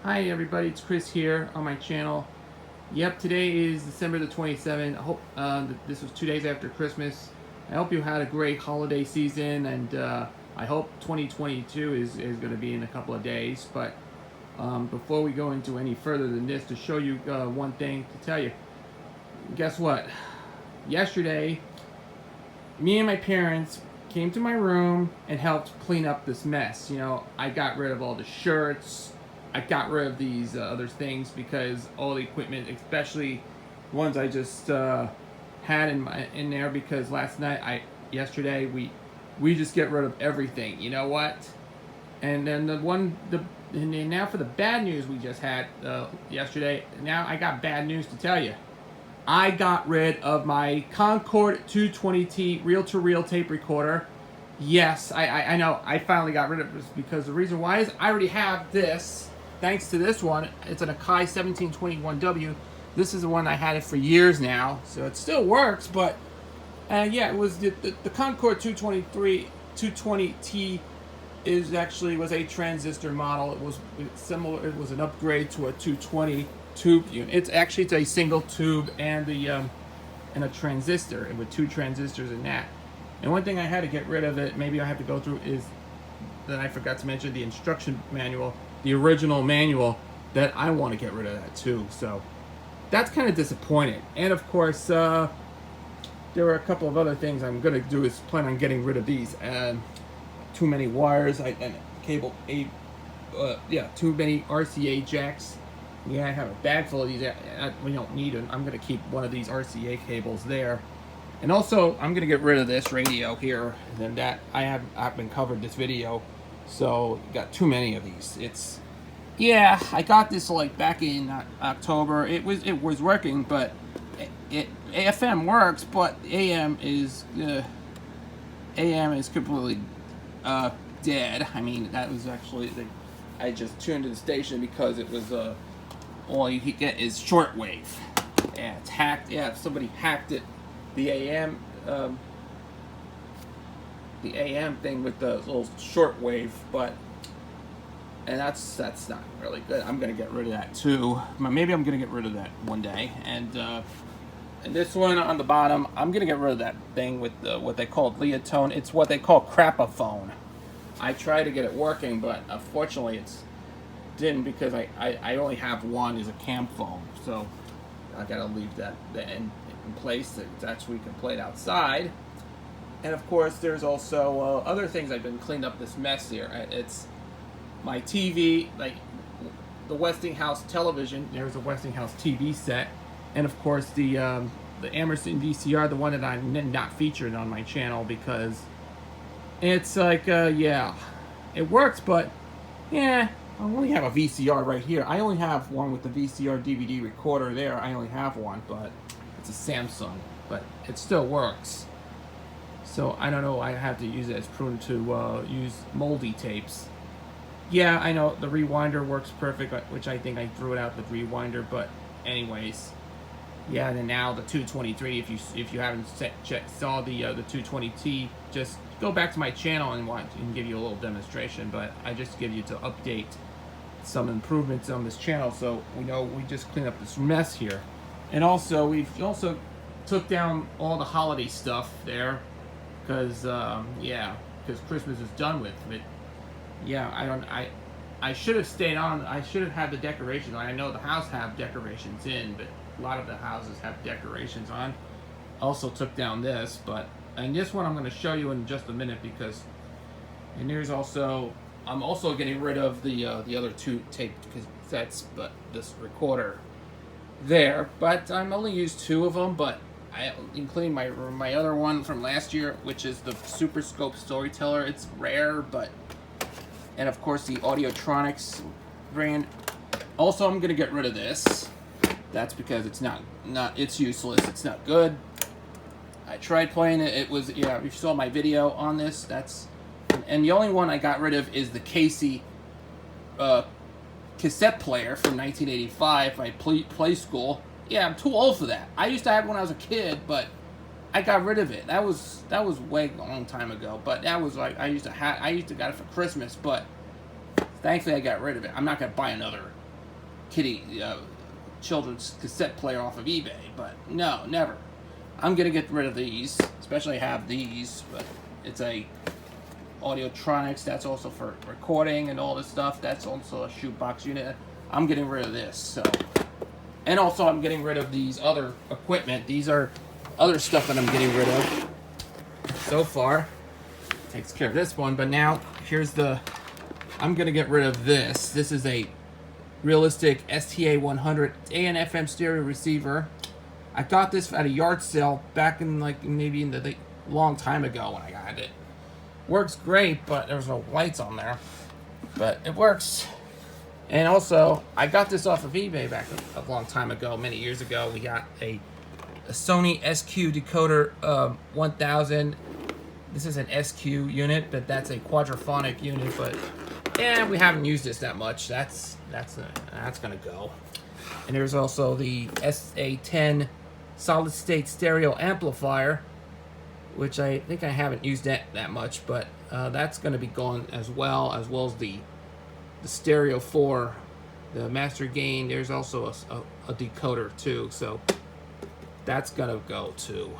Hi everybody, it's Chris here on my channel. Yep, today is December the 27th. I hope this was 2 days after Christmas. I hope you had a great holiday season, and I hope 2022 is going to be in a couple of days. But before we go into any further than this, to show you one thing to tell you. Guess what? Yesterday, me and my parents came to my room and helped clean up this mess. You know, I got rid of all the shirts. I got rid of these other things because all the equipment, especially ones I just had in there, because yesterday we just get rid of everything. You know what? And then and now for the bad news we just had yesterday. Now I got bad news to tell you. I got rid of my Concord 220T reel-to-reel tape recorder. Yes, I know. I finally got rid of this because the reason why is I already have this. Thanks to this one, it's an Akai 1721W. This is the one I had it for years now, so it still works. But yeah, it was the Concord 220T was a transistor model. It was similar. It was an upgrade to a 220 tube unit. It's a single tube and a transistor, and with two transistors in that. And one thing I had to get rid of it, maybe I have to go through, is that I forgot to mention the instruction manual, the original manual, that I want to get rid of that too. So that's kind of disappointing. And of course, there were a couple of other things I'm going to do, is plan on getting rid of these. Too many wires, and cable, too many RCA jacks. Yeah, I have a bag full of these. We don't need them. I'm going to keep one of these RCA cables there. And also, I'm going to get rid of this radio here. And that I've been covered this video. So, got too many of these. Yeah, I got this like back in October. It was working, but FM works, but AM is completely dead. I mean, that was actually I just tuned to the station because it was all you could get is shortwave. Yeah, it's hacked. Yeah, somebody hacked it. The AM thing with the little shortwave, and that's not really good. I'm gonna get rid of that too. Maybe I'm gonna get rid of that one day. And this one on the bottom, I'm gonna get rid of that thing with what they call Leotone. It's what they call crapaphone. I tried to get it working, but unfortunately it didn't, because I only have one as a cam phone. So I gotta leave that in place so we can play it outside. And of course, there's also other things. I've been cleaning up this mess here. It's my TV, like the Westinghouse television. There's a Westinghouse TV set, and of course the Emerson VCR, the one that I'm not featured on my channel, because it's like yeah, it works, but yeah, I only have a VCR right here. I only have one with the VCR DVD recorder there. I only have one, but it's a Samsung, but it still works. So I don't know, I have to use it as prune to use moldy tapes. Yeah, I know the rewinder works perfect, which I think I threw it out, the rewinder. But anyways, yeah. And then now the 223. If you haven't saw the 220T, just go back to my channel and give you a little demonstration. But I just give you to update some improvements on this channel, so we know we just clean up this mess here. And also, we've also took down all the holiday stuff there, because because Christmas is done with. But yeah, I should have stayed on. I should have had the decorations. I know the house have decorations in, but a lot of the houses have decorations on. Also took down this, and this one I'm going to show you in just a minute, and there's also, I'm also getting rid of the other two tape cassettes, but this recorder there. But I'm only used two of them, but including my other one from last year, which is the Super Scope Storyteller. It's rare, but, and of course the Audiotronics brand. Also, I'm gonna get rid of this. That's because it's it's useless. It's not good. I tried playing it. It was, yeah, you saw my video on this. And the only one I got rid of is the Casey cassette player from 1985. My play school. Yeah, I'm too old for that. I used to have it when I was a kid, but I got rid of it. That was way a long time ago. But that was like, I used to got it for Christmas, but thankfully I got rid of it. I'm not gonna buy another children's cassette player off of eBay, but no, never. I'm gonna get rid of these, especially have these, but it's a Audiotronics. That's also for recording and all this stuff. That's also a shoebox unit. I'm getting rid of this. So, and also I'm getting rid of these other equipment. These are other stuff that I'm getting rid of. So far, takes care of this one. But now here's the. I'm gonna get rid of this. This is a Realistic STA-100 AM FM stereo receiver. I got this at a yard sale back in maybe in the long time ago when I got it. Works great, but there's no lights on there. But it works. And also, I got this off of eBay back a long time ago, many years ago. We got a Sony SQ decoder 1000. This is an SQ unit, but that's a quadraphonic unit. But yeah, we haven't used this that much. That's gonna go. And there's also the SA10 solid state stereo amplifier, which I think I haven't used that much, but that's going to be gone as well as the stereo 4, the master gain. There's also a decoder too, so that's going to go too.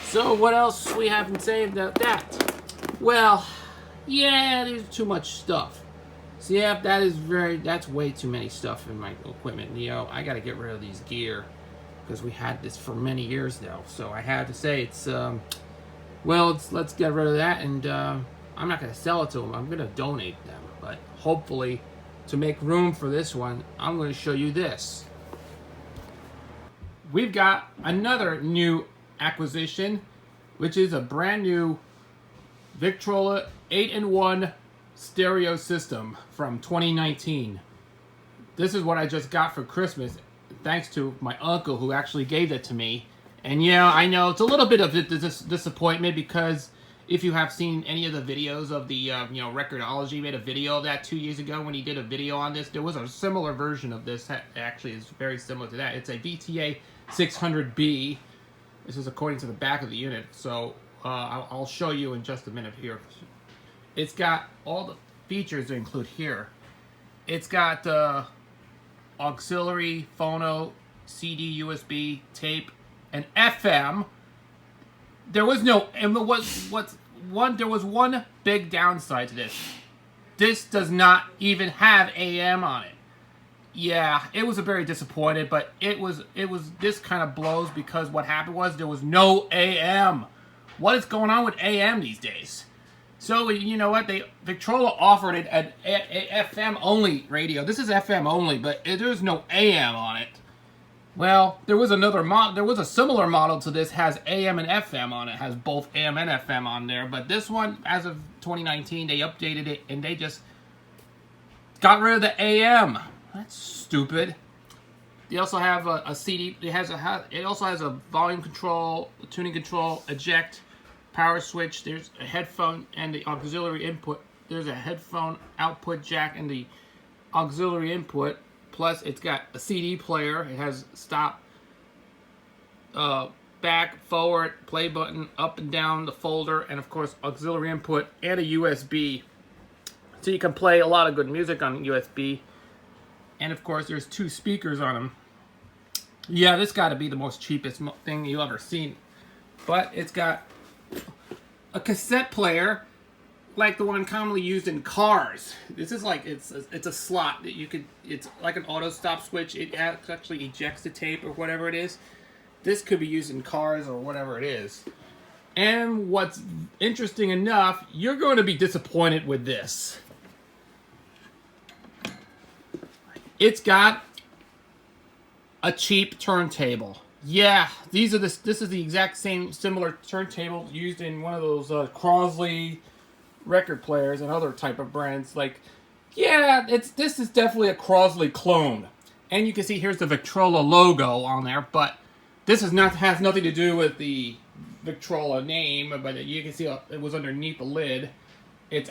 So what else we haven't saved about that? Well, yeah, there's too much stuff. So yeah, that's way too many stuff in my equipment. You know, I got to get rid of these gear because we had this for many years now. So I had to say it's let's get rid of that, and I'm not going to sell it to them. I'm going to donate them. But hopefully, to make room for this one, I'm going to show you this. We've got another new acquisition, which is a brand new Victrola 8-in-1 stereo system from 2019. This is what I just got for Christmas, thanks to my uncle who actually gave it to me. And yeah, I know it's a little bit of a disappointment, because if you have seen any of the videos of the Recordology made a video of that 2 years ago when he did a video on this. There was a similar version of this. Actually, it's very similar to that. It's a VTA 600B. This is according to the back of the unit. So I'll show you in just a minute here. It's got all the features to include here. It's got auxiliary, phono, CD, USB, tape, and FM. There was no, and there was one big downside to this. This does not even have AM on it. Yeah, it was a very disappointed, but it was this kind of blows, because what happened was there was no AM. What is going on with AM these days? So, you know what, Victrola offered it an FM only radio. This is FM only, but there's no AM on it. Well, there was another model. There was a similar model to this, has AM and FM on it, has both AM and FM on there. But this one, as of 2019, they updated it and they just got rid of the AM. That's stupid. They also have a CD. It also has a volume control, a tuning control, eject, power switch. There's a headphone and the auxiliary input. There's a headphone output jack and the auxiliary input. Plus, it's got a CD player. It has stop, back, forward, play button, up and down the folder, and of course, auxiliary input and a USB. So you can play a lot of good music on USB. And of course, there's 2 speakers on them. Yeah, this got to be the most cheapest thing you've ever seen. But it's got a cassette player, like the one commonly used in cars. This is like, it's a slot that you could, it's like an auto stop switch. It actually ejects the tape or whatever it is. This could be used in cars or whatever it is. And what's interesting enough, you're going to be disappointed with this. It's got a cheap turntable. Yeah, this is the exact same similar turntable used in one of those Crosley record players and other type of brands. Like, yeah, this is definitely a Crosley clone. And you can see here's the Victrola logo on there, but this has nothing to do with the Victrola name. But you can see it was underneath the lid. It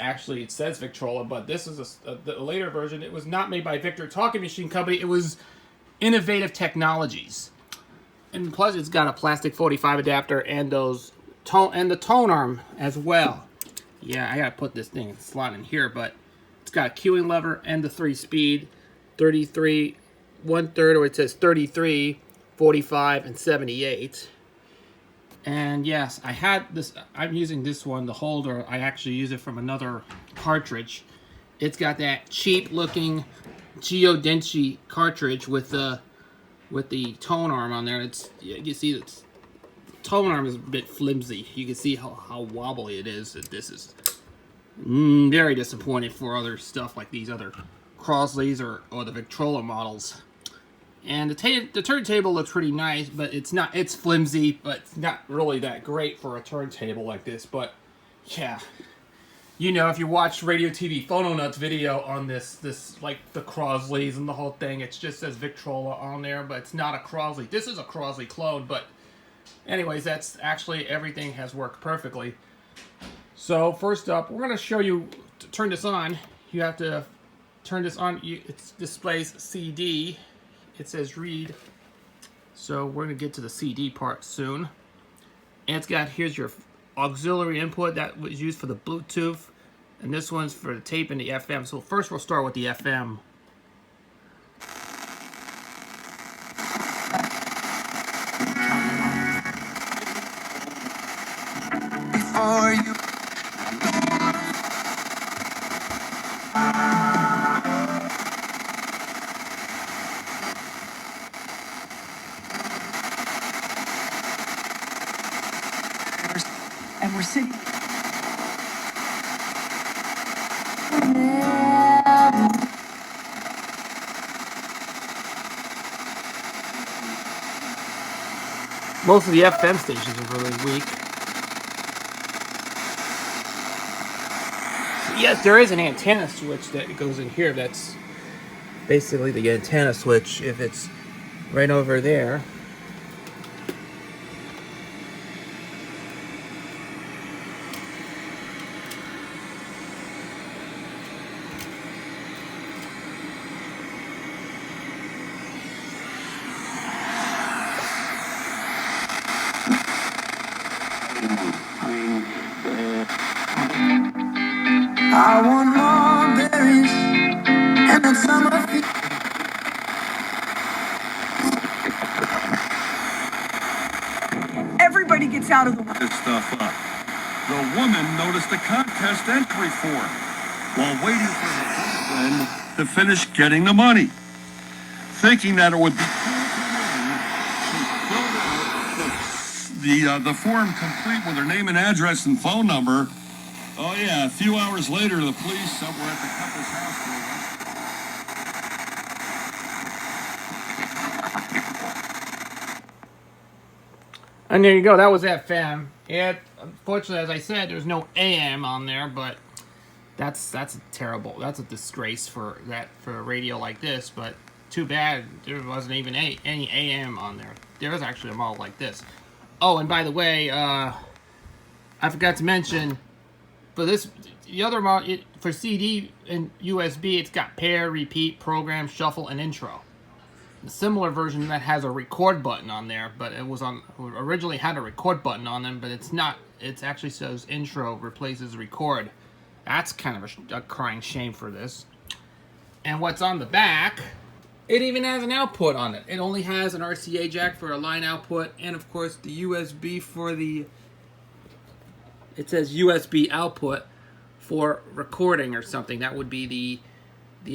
says Victrola, but this is the later version. It was not made by Victor Talking Machine Company. It was Innovative Technologies. And plus, it's got a plastic 45 adapter and the tone arm as well. Yeah, I gotta put this thing slot in here, but it's got a cueing lever and the 3-speed. 33 1/3, or it says 33, 45, and 78. And yes, I had this. I'm using this one, the holder. I actually use it from another cartridge. It's got that cheap-looking Geodenchi cartridge with the tone arm on there. It's, you see, the tone arm is a bit flimsy. You can see how wobbly it is. This is very disappointing for other stuff like these other Crosleys or the Victrola models. And the turntable looks pretty nice, but it's flimsy, but it's not really that great for a turntable like this. But yeah, you know, if you watch Radio TV Phono Nuts video on this like the Crosleys and the whole thing, it just says Victrola on there, but it's not a Crosley. This is a Crosley clone, but anyways, that's actually, everything has worked perfectly. So first up, we're going to show you to turn this on. You have to turn this on. It displays CD. It says read. So we're going to get to the CD part soon. And it's got, here's your auxiliary input that was used for the Bluetooth. And this one's for the tape and the FM. So first we'll start with the FM. Before you and we're sitting. Most of the FM stations are really weak. Yes, there is an antenna switch that goes in here. That's basically the antenna switch. If it's right over there. I want more berries and then some of it. Everybody gets out of the way. This stuff up. The woman noticed the contest entry form while waiting for her husband to finish getting the money. Thinking that it would be cool to win, she filled out the form complete with her name and address and phone number. Oh yeah, a few hours later, the police were at the couple's house. And there you go, that was FM. Yeah, unfortunately, as I said, there's no AM on there, but that's terrible. That's a disgrace for a radio like this, but too bad there wasn't even any AM on there. There was actually a model like this. Oh, and by the way, I forgot to mention, for this, the other model, for CD and USB, it's got pair, repeat, program, shuffle, and intro. A similar version that has a record button on there, but it was originally had a record button on them, but it's not. It actually says intro replaces record. That's kind of a crying shame for this. And what's on the back, it even has an output on it. It only has an RCA jack for a line output, and of course the USB for the, it says USB output for recording or something. That would be the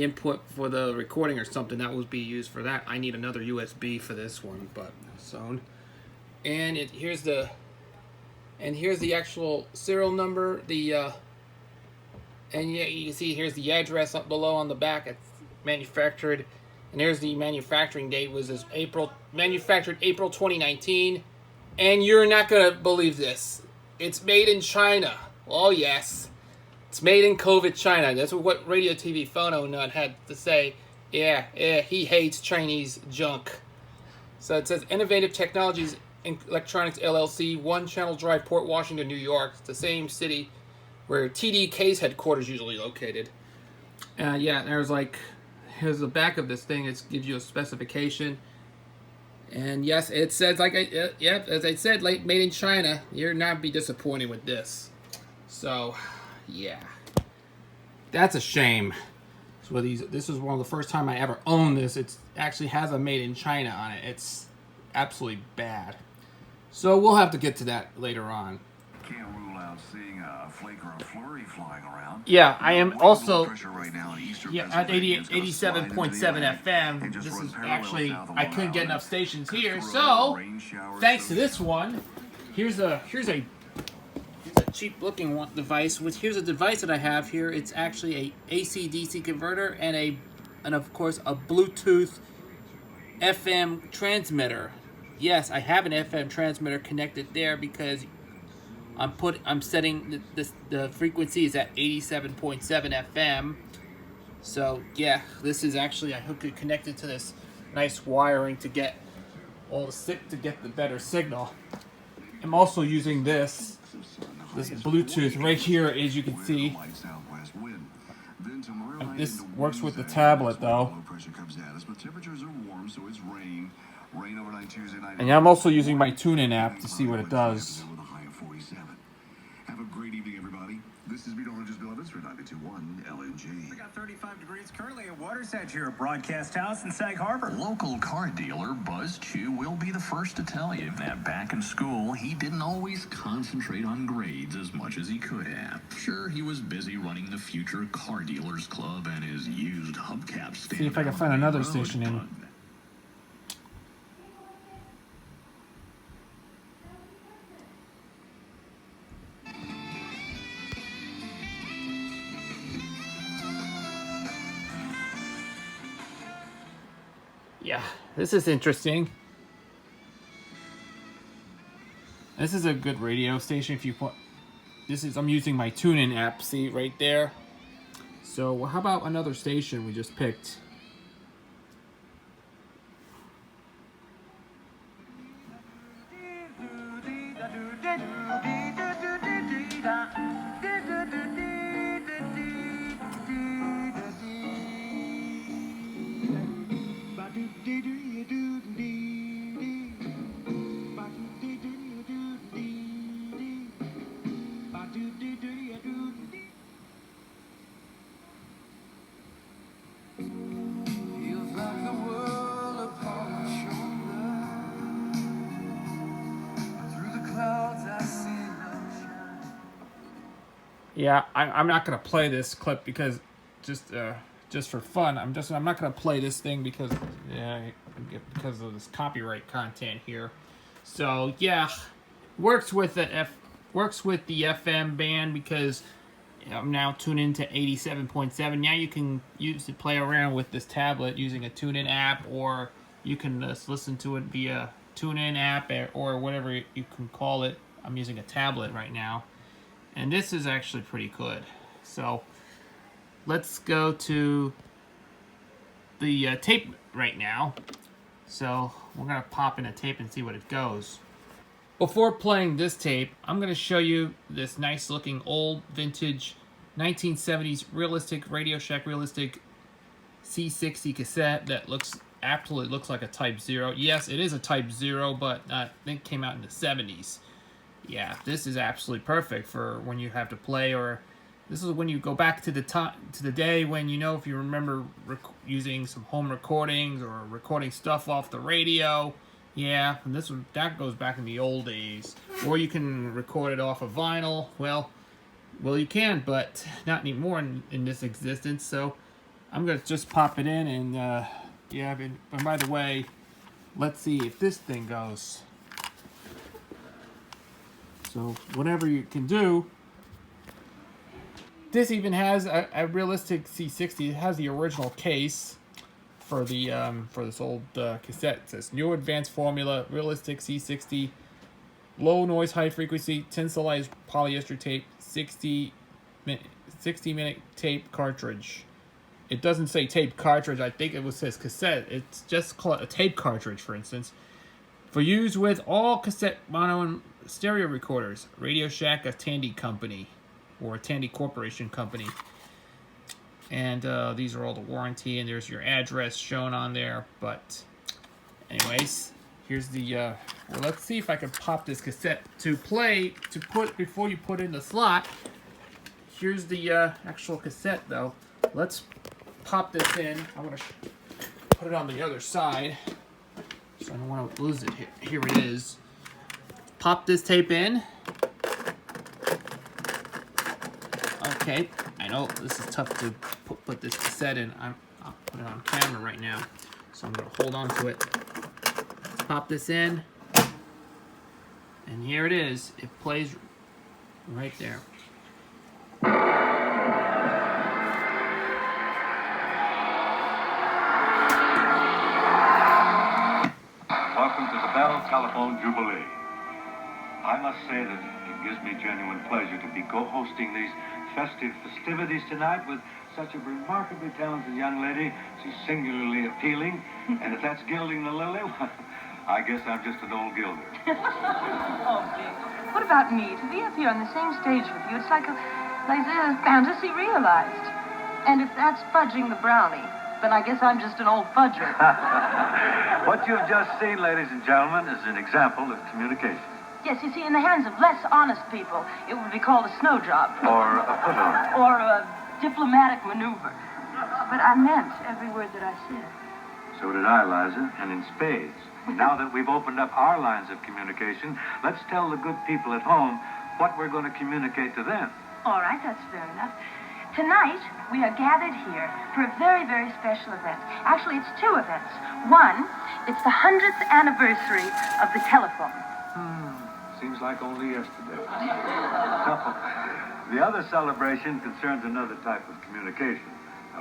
input for the recording or something. That would be used for that. I need another USB for this one, but so. And here's the actual serial number. And yeah, you can see here's the address up below on the back. It's manufactured, and here's the manufacturing date. Was this manufactured April 2019, and you're not gonna believe this. It's made in China. Oh yes, it's made in COVID China. That's what Radio TV Phono Nut had to say. Yeah, he hates Chinese junk. So it says Innovative Technologies Electronics LLC, 1 Channel Drive, Port Washington, New York. It's the same city where TDK's headquarters usually located. Yeah, here's the back of this thing. It gives you a specification. And yes, it says, as I said, made in China. You're not be disappointed with this. So, yeah. That's a shame. So this is one of the first time I ever owned this. It actually has a made in China on it. It's absolutely bad. So we'll have to get to that later on. Can't rule out seeing a flake or a flurry flying around. Yeah, I am also Right now in at 87.7 FM. This is actually, I couldn't get enough stations here, so thanks to this one, here's a cheap looking device. Here's a device that I have here. It's actually a AC/DC converter and of course a Bluetooth FM transmitter. Yes, I have an FM transmitter connected there because I'm setting the frequencies at 87.7 FM. So yeah, this is actually, I hook it connected to this nice wiring to get the better signal. I'm also using this Bluetooth right here, as you can see. This works with the tablet though. And I'm also using my TuneIn app to see what it does. Have a great evening, everybody. This is meteorologist Bill Evans for 92.1 LNG. We got 35 degrees currently at Water's Edge here at Broadcast House in Sag Harbor. Local car dealer Buzz Chew will be the first to tell you that back in school, he didn't always concentrate on grades as much as he could have. Sure, he was busy running the Future Car Dealers Club and his used hubcap stand. See if I can find another station in. Yeah, this is interesting. This is a good radio station. If you put I'm using my TuneIn app. See right there. So how about another station we just picked? Yeah, I'm not gonna play this clip because just for fun. I'm not gonna play this thing because of this copyright content here. So yeah, works with the FM band because I'm now tuned into 87.7. Now you can play around with this tablet using a TuneIn app, or you can just listen to it via TuneIn app or whatever you can call it. I'm using a tablet right now. And this is actually pretty good. So let's go to the tape right now. So we're going to pop in a tape and see what it goes. Before playing this tape, I'm going to show you this nice looking old vintage 1970s Radio Shack Realistic C60 cassette that absolutely looks like a Type 0. Yes, it is a Type 0, but I think it came out in the 70s. Yeah, this is absolutely perfect for when you have to play, or this is when you go back to the day when, if you remember using some home recordings or recording stuff off the radio. Yeah, and that goes back in the old days. Or you can record it off of vinyl. Well, you can, but not anymore in this existence. So I'm gonna just pop it in, and and by the way, let's see if this thing goes. So whatever you can do. This even has a Realistic C60. It has the original case for this old cassette. It says new advanced formula, Realistic C60, low noise, high frequency, tensilized polyester tape, 60-minute tape cartridge. It doesn't say tape cartridge. I think it says cassette. It's just called a tape cartridge, for instance. For use with all cassette mono and stereo recorders. Radio Shack, a Tandy company, or a Tandy Corporation company. And these are all the warranty, and there's your address shown on there. But anyways, here's the well, let's see if I can pop this cassette before you put in the slot. Here's the actual cassette though. Let's pop this in. I'm gonna put it on the other side, so I don't want to lose it. Here it is. Pop this tape in. Okay, I know this is tough to put this cassette in. I'll put it on camera right now, so I'm gonna hold on to it. Let's pop this in, and here it is. It plays right there. Welcome to the Bell Telephone Jubilee. I must say that it gives me genuine pleasure to be co-hosting these festive festivities tonight with such a remarkably talented young lady. She's singularly appealing, and if that's gilding the lily, well, I guess I'm just an old gilder. Oh, Dick. What about me? To be up here on the same stage with you, it's like a fantasy realized. And if that's fudging the brownie, then I guess I'm just an old fudger. What you've just seen, ladies and gentlemen, is an example of communication. Yes, you see, in the hands of less honest people, it would be called a snow job. Or a put-on. Or a diplomatic maneuver. But I meant every word that I said. So did I, Liza, and in spades. Now that we've opened up our lines of communication, let's tell the good people at home what we're going to communicate to them. All right, that's fair enough. Tonight, we are gathered here for a very, very special event. Actually, it's two events. One, it's the 100th anniversary of the telephone. Seems like only yesterday. The other celebration concerns another type of communication.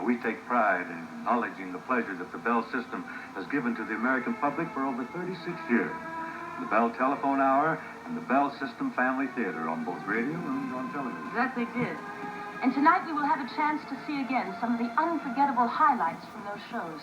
We take pride in acknowledging the pleasure that the Bell system has given to the American public for over 36 years. The Bell Telephone Hour and the Bell System Family Theater on both radio and on television. That they did. And tonight we will have a chance to see again some of the unforgettable highlights from those shows.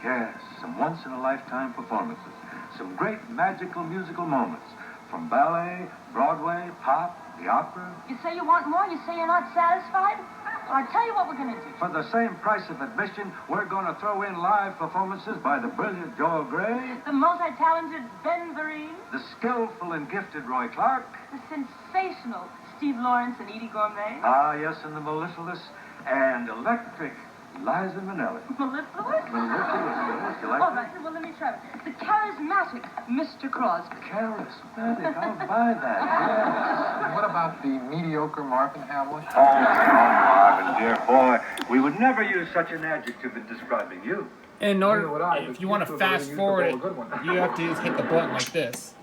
Yes, some once-in-a-lifetime performances. Some great magical musical moments. From ballet, Broadway, pop, the opera. You say you want more? You say you're not satisfied? Well, I'll tell you what we're going to do. For the same price of admission, we're going to throw in live performances by the brilliant Joel Grey, The multi-talented Ben Vereen, the skillful and gifted Roy Clark. the sensational Steve Lawrence and Edie Gourmet, Ah, yes, and the mellifluous and electric Liza Minnelli. mellifluous. Mellifluous, you like All that? right, well, let me try it. The charismatic Mr. Crosby. Charismatic, I'll buy that, yes. What about the mediocre Marvin Hamlish? Oh, Marvin, dear boy, we would never use such an adjective in describing you. In Neither order, would I, if but you you want to still fast gotta use the forward it, ball, a good one. you have to just hit the button like this.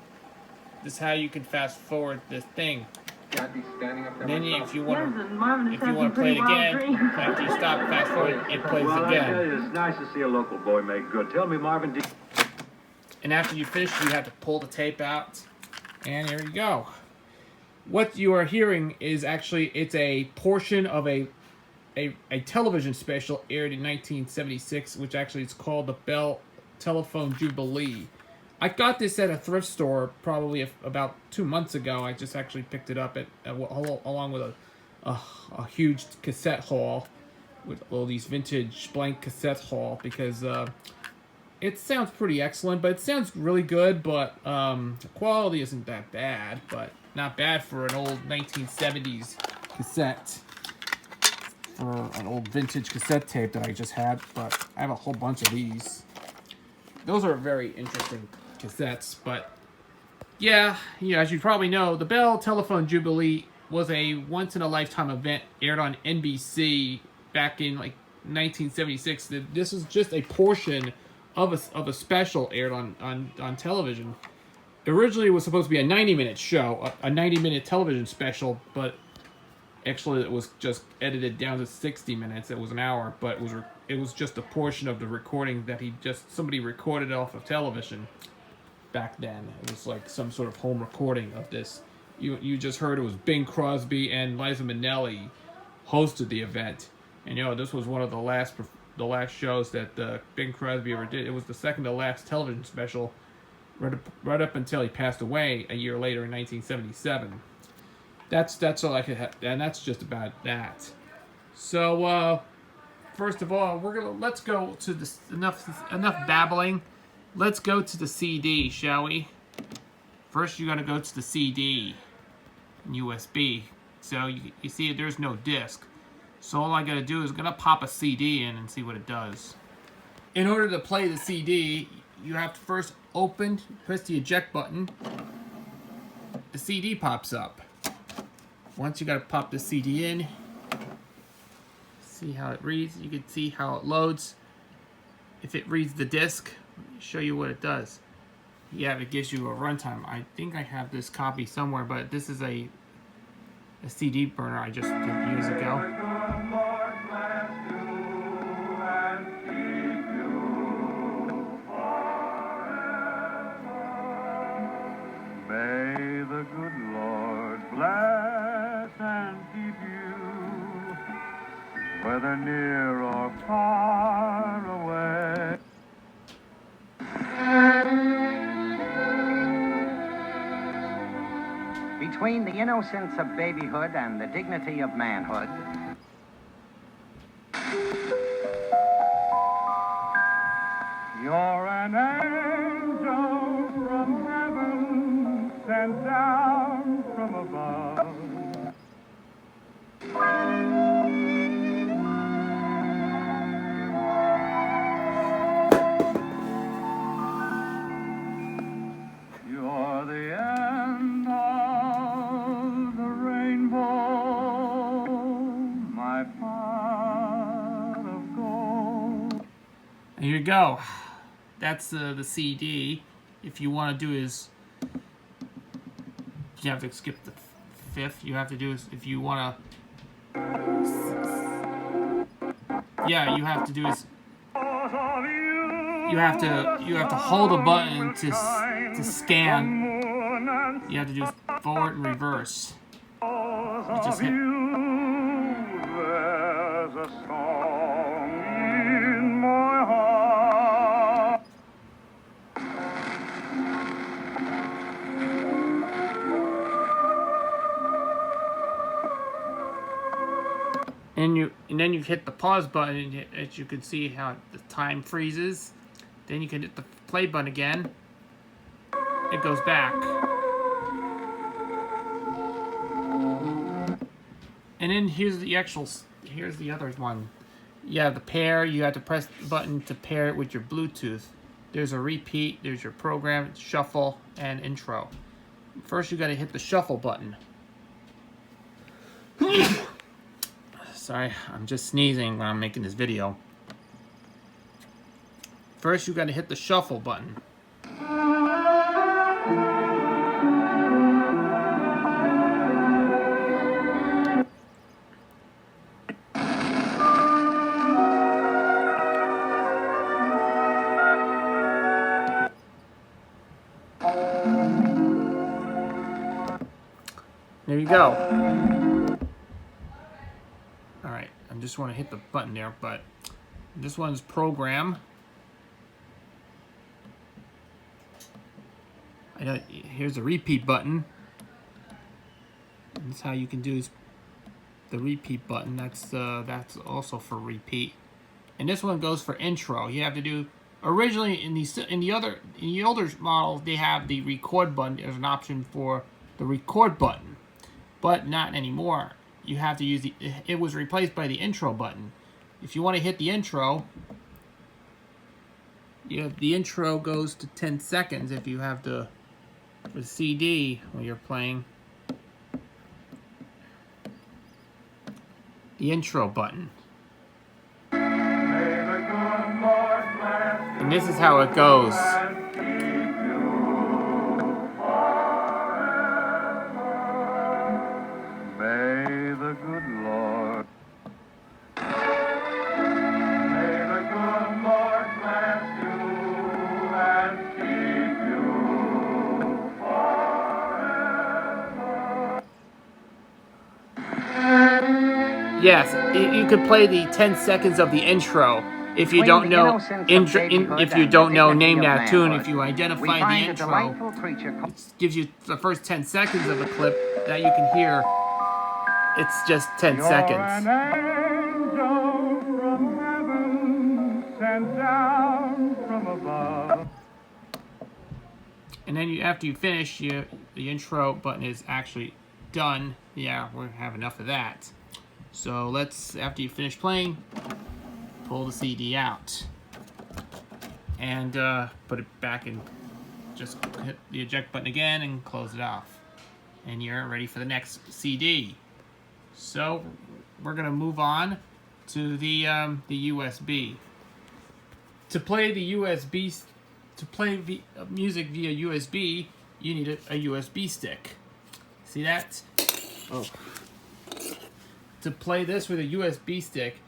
This is how you can fast forward this thing. I'd be standing up there And then myself. if you want to, Marvin if you want to play it again, after you stop fast forward, it plays Well, I tell again. you, it's nice to see a local boy make good. Tell me, Marvin, And after you finish, you have to pull the tape out, and here you go. What you are hearing is actually, it's a portion of a television special aired in 1976, which actually is called the Bell Telephone Jubilee. I got this at a thrift store probably about 2 months ago. I just actually picked it up along with a huge cassette haul with all these vintage blank cassette haul, because it sounds pretty excellent, but it sounds really good, but the quality isn't that bad, but not bad for an old 1970s cassette, for an old vintage cassette tape that I just had. But I have a whole bunch of these. Those are very interesting cassettes, but yeah, as you probably know, the Bell Telephone Jubilee was a once-in-a-lifetime event aired on NBC back in like 1976. This was just a portion of a special aired on television. Originally, it was supposed to be a 90-minute show, a 90-minute television special, but actually it was just edited down to 60 minutes. It was an hour, but it was just a portion of the recording that somebody recorded off of television back then. It was like some sort of home recording of this. You just heard it was Bing Crosby and Liza Minnelli hosted the event, and this was one of the last shows that Bing Crosby ever did. It was the second to last television special, right up until he passed away a year later in 1977. That's all I could have, and that's just about that. So first of all, let's go to this enough babbling. Let's go to the CD, shall we? First, you're gonna go to the CD and USB. So you see, there's no disc. So all I gotta do is gonna pop a CD in and see what it does. In order to play the CD, you have to first press the eject button. The CD pops up. Once you gotta pop the CD in, see how it reads. You can see how it loads. If it reads the disc, let me show you what it does. Yeah, it gives you a runtime. I think I have this copy somewhere, but this is a CD burner I just did years ago. May the good Lord bless and keep you, whether near or far away. Between the innocence of babyhood and the dignity of manhood, you're an angel from heaven, sent down from above. You're the end of the rainbow, my pot of gold. And here you go. That's the CD. If you want to do is, you have to skip the fifth. You have to do is, if you want to, yeah, you have to do is, you have to hold a button to scan. You have to do forward and reverse. You just hit. There's a song in my heart. And then you hit the pause button, and as you can see how the time freezes. Then you can hit the play button again. It goes back. And then here's the other one. You have the pair. You have to press the button to pair it with your Bluetooth. There's a repeat. There's your program, shuffle, and intro. First, you got to hit the shuffle button. Sorry, I'm just sneezing when I'm making this video. First, you got to hit the shuffle button. There you go. Alright, I just want to hit the button there, but this one's program. Here's the repeat button. That's how you can do the repeat button. That's also for repeat. And this one goes for intro. You have to do originally in the older models they have the record button. There's an option for the record button, but not anymore. You have to use it was replaced by the intro button. If you want to hit the intro, the intro goes to 10 seconds if you have the CD when you're playing. The intro button. And this is how it goes. May the good Lord. May the good Lord bless you and keep you forever. Yes, you could play the 10 seconds of the intro. If you don't know, if you don't know, name that tune. If you identify the intro, it gives you the first 10 seconds of the clip that you can hear. It's just 10 seconds. An angel from heaven sent down from above. And then after you finish, the intro button is actually done. Yeah, we have enough of that. So let's, after you finish playing, pull the CD out and put it back in. Just hit the eject button again and close it off. And you're ready for the next CD. So we're gonna move on to the USB. To play the USB, to play music via USB, you need a USB stick. See that? Oh. To play this with a USB stick,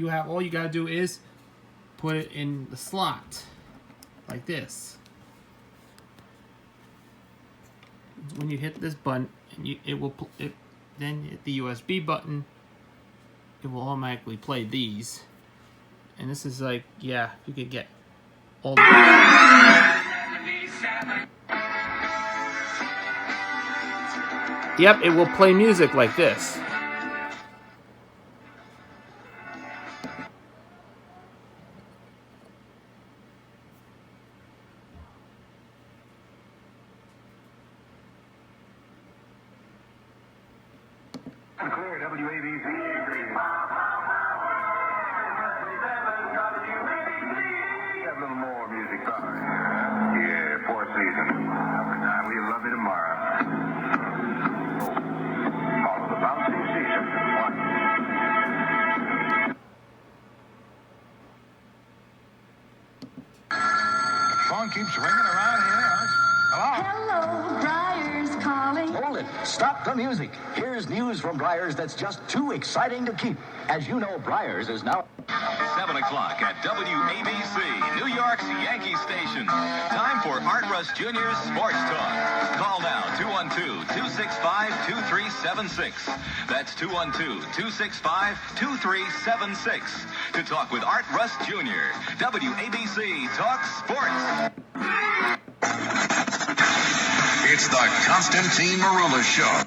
all you gotta do is put it in the slot, like this. When you hit this button, and then hit the USB button, it will automatically play these. And this is like, yeah, you could get all the... Yep, it will play music like this. Clear, WABC. Have a little more music, sorry. Yeah, Four Seasons. We'll love you tomorrow. Follow the bouncing season. Phone keeps ringing around here. Hello? Hello, Briar's calling. Hold it. Stop the music. Here's news from Briar's that's just too exciting to keep. As you know, Briar's is now... 7 o'clock at WABC, New York's Yankee Station. Time for Art Russ Jr.'s Sports Talk. Call now, 212-265-2376. That's 212-265-2376. To talk with Art Russ Jr., WABC Talks Sports. It's the Constantine Marula Show.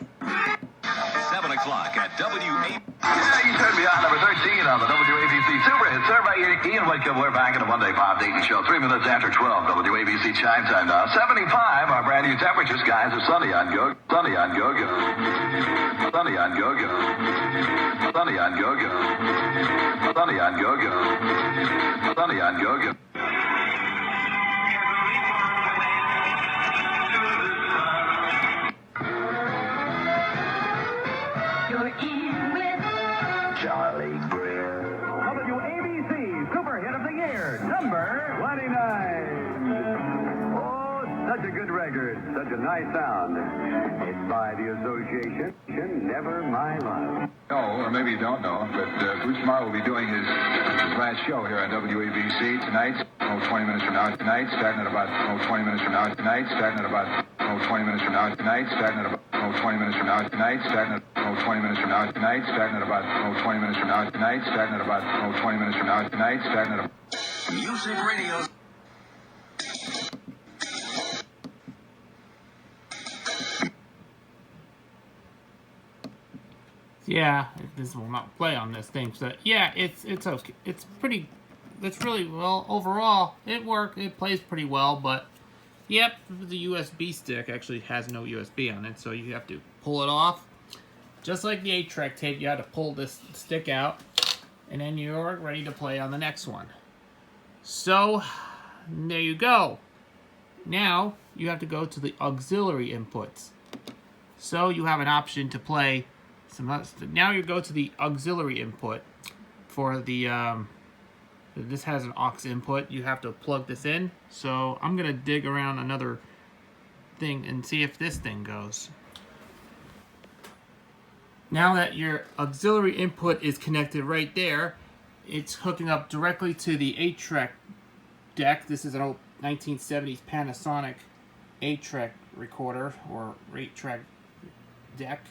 7 o'clock at WABC. Yeah, you turned me on number 13 on the WABC Super Hit. Served by Ian Whitcomb. We're back in the Monday Pop Dating Show. 3 minutes after 12. WABC chime time now. 75. Our brand new temperatures, guys, are sunny on Go. Sunny on Go-Go. Sunny on Go-Go. Sunny on Go-Go. Sunny on Go-Go. Sunny on Go-Go. You're in with Charlie Grill. WABC Super Hit of the Year, number 29. Oh, such a good record, such a nice sound. It's by the association, Never My Love. Or maybe you don't know, but Bruce Marr will be doing his last show here on WABC tonight. 20 minutes from now tonight, starting at about 20 minutes from now tonight, starting at about 20 minutes from now tonight, starting at about 20 minutes from now tonight, starting at 20 minutes from now tonight, starting at about 20 minutes from now tonight, starting at about 20 minutes from now tonight, starting at Music Radio. Yeah, this will not play on this thing. So yeah, it's okay. It's pretty. It's really well overall. It plays pretty well, but yep, the USB stick actually has no USB on it, so you have to pull it off. Just like the 8-track tape, you have to pull this stick out, and then you're ready to play on the next one. So there you go. Now you have to go to the auxiliary inputs. So you have an option to play. Now you go to the auxiliary input for the. This has an aux input. You have to plug this in. So I'm gonna dig around another thing and see if this thing goes. Now that your auxiliary input is connected right there, it's hooking up directly to the 8-track deck. This is an old 1970s Panasonic 8-track recorder or 8-track deck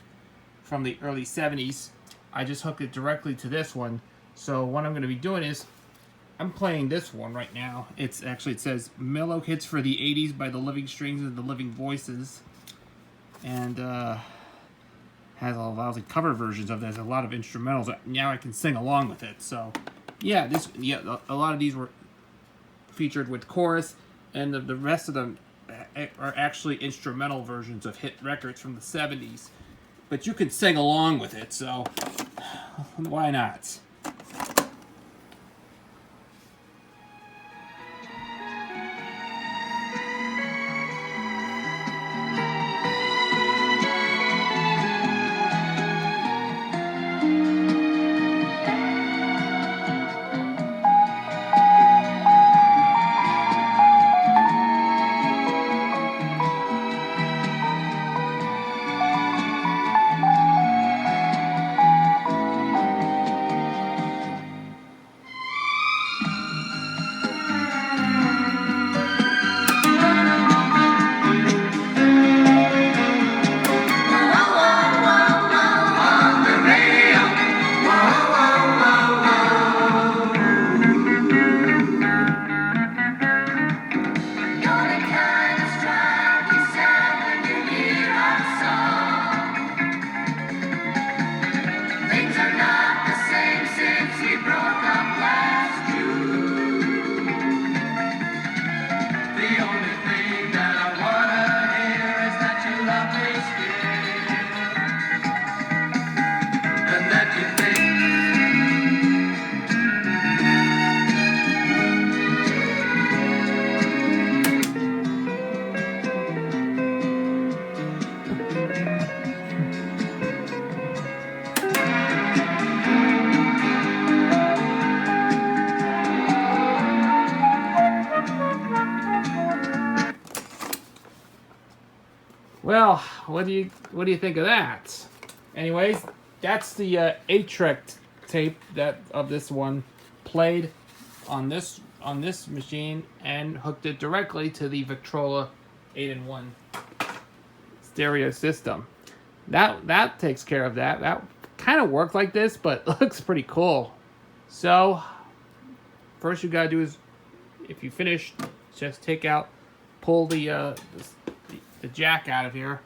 from the early 70s. I just hooked it directly to this one. So what I'm going to be doing is I'm playing this one right now. It says Mellow Hits for the 80s by the Living Strings and the Living Voices, and has a lot of cover versions of this. A lot of instrumentals. Now I can sing along with it. So yeah, a lot of these were featured with chorus, and the rest of them are actually instrumental versions of hit records from the 70s. but you could sing along with it, so why not? Well, what do you think of that? Anyways, that's the 8-track tape of this one, played on this machine and hooked it directly to the Victrola 8-in-1 stereo system. That takes care of that. That kind of worked like this, but looks pretty cool. So first you gotta do is, if you finish, just pull the jack out of here,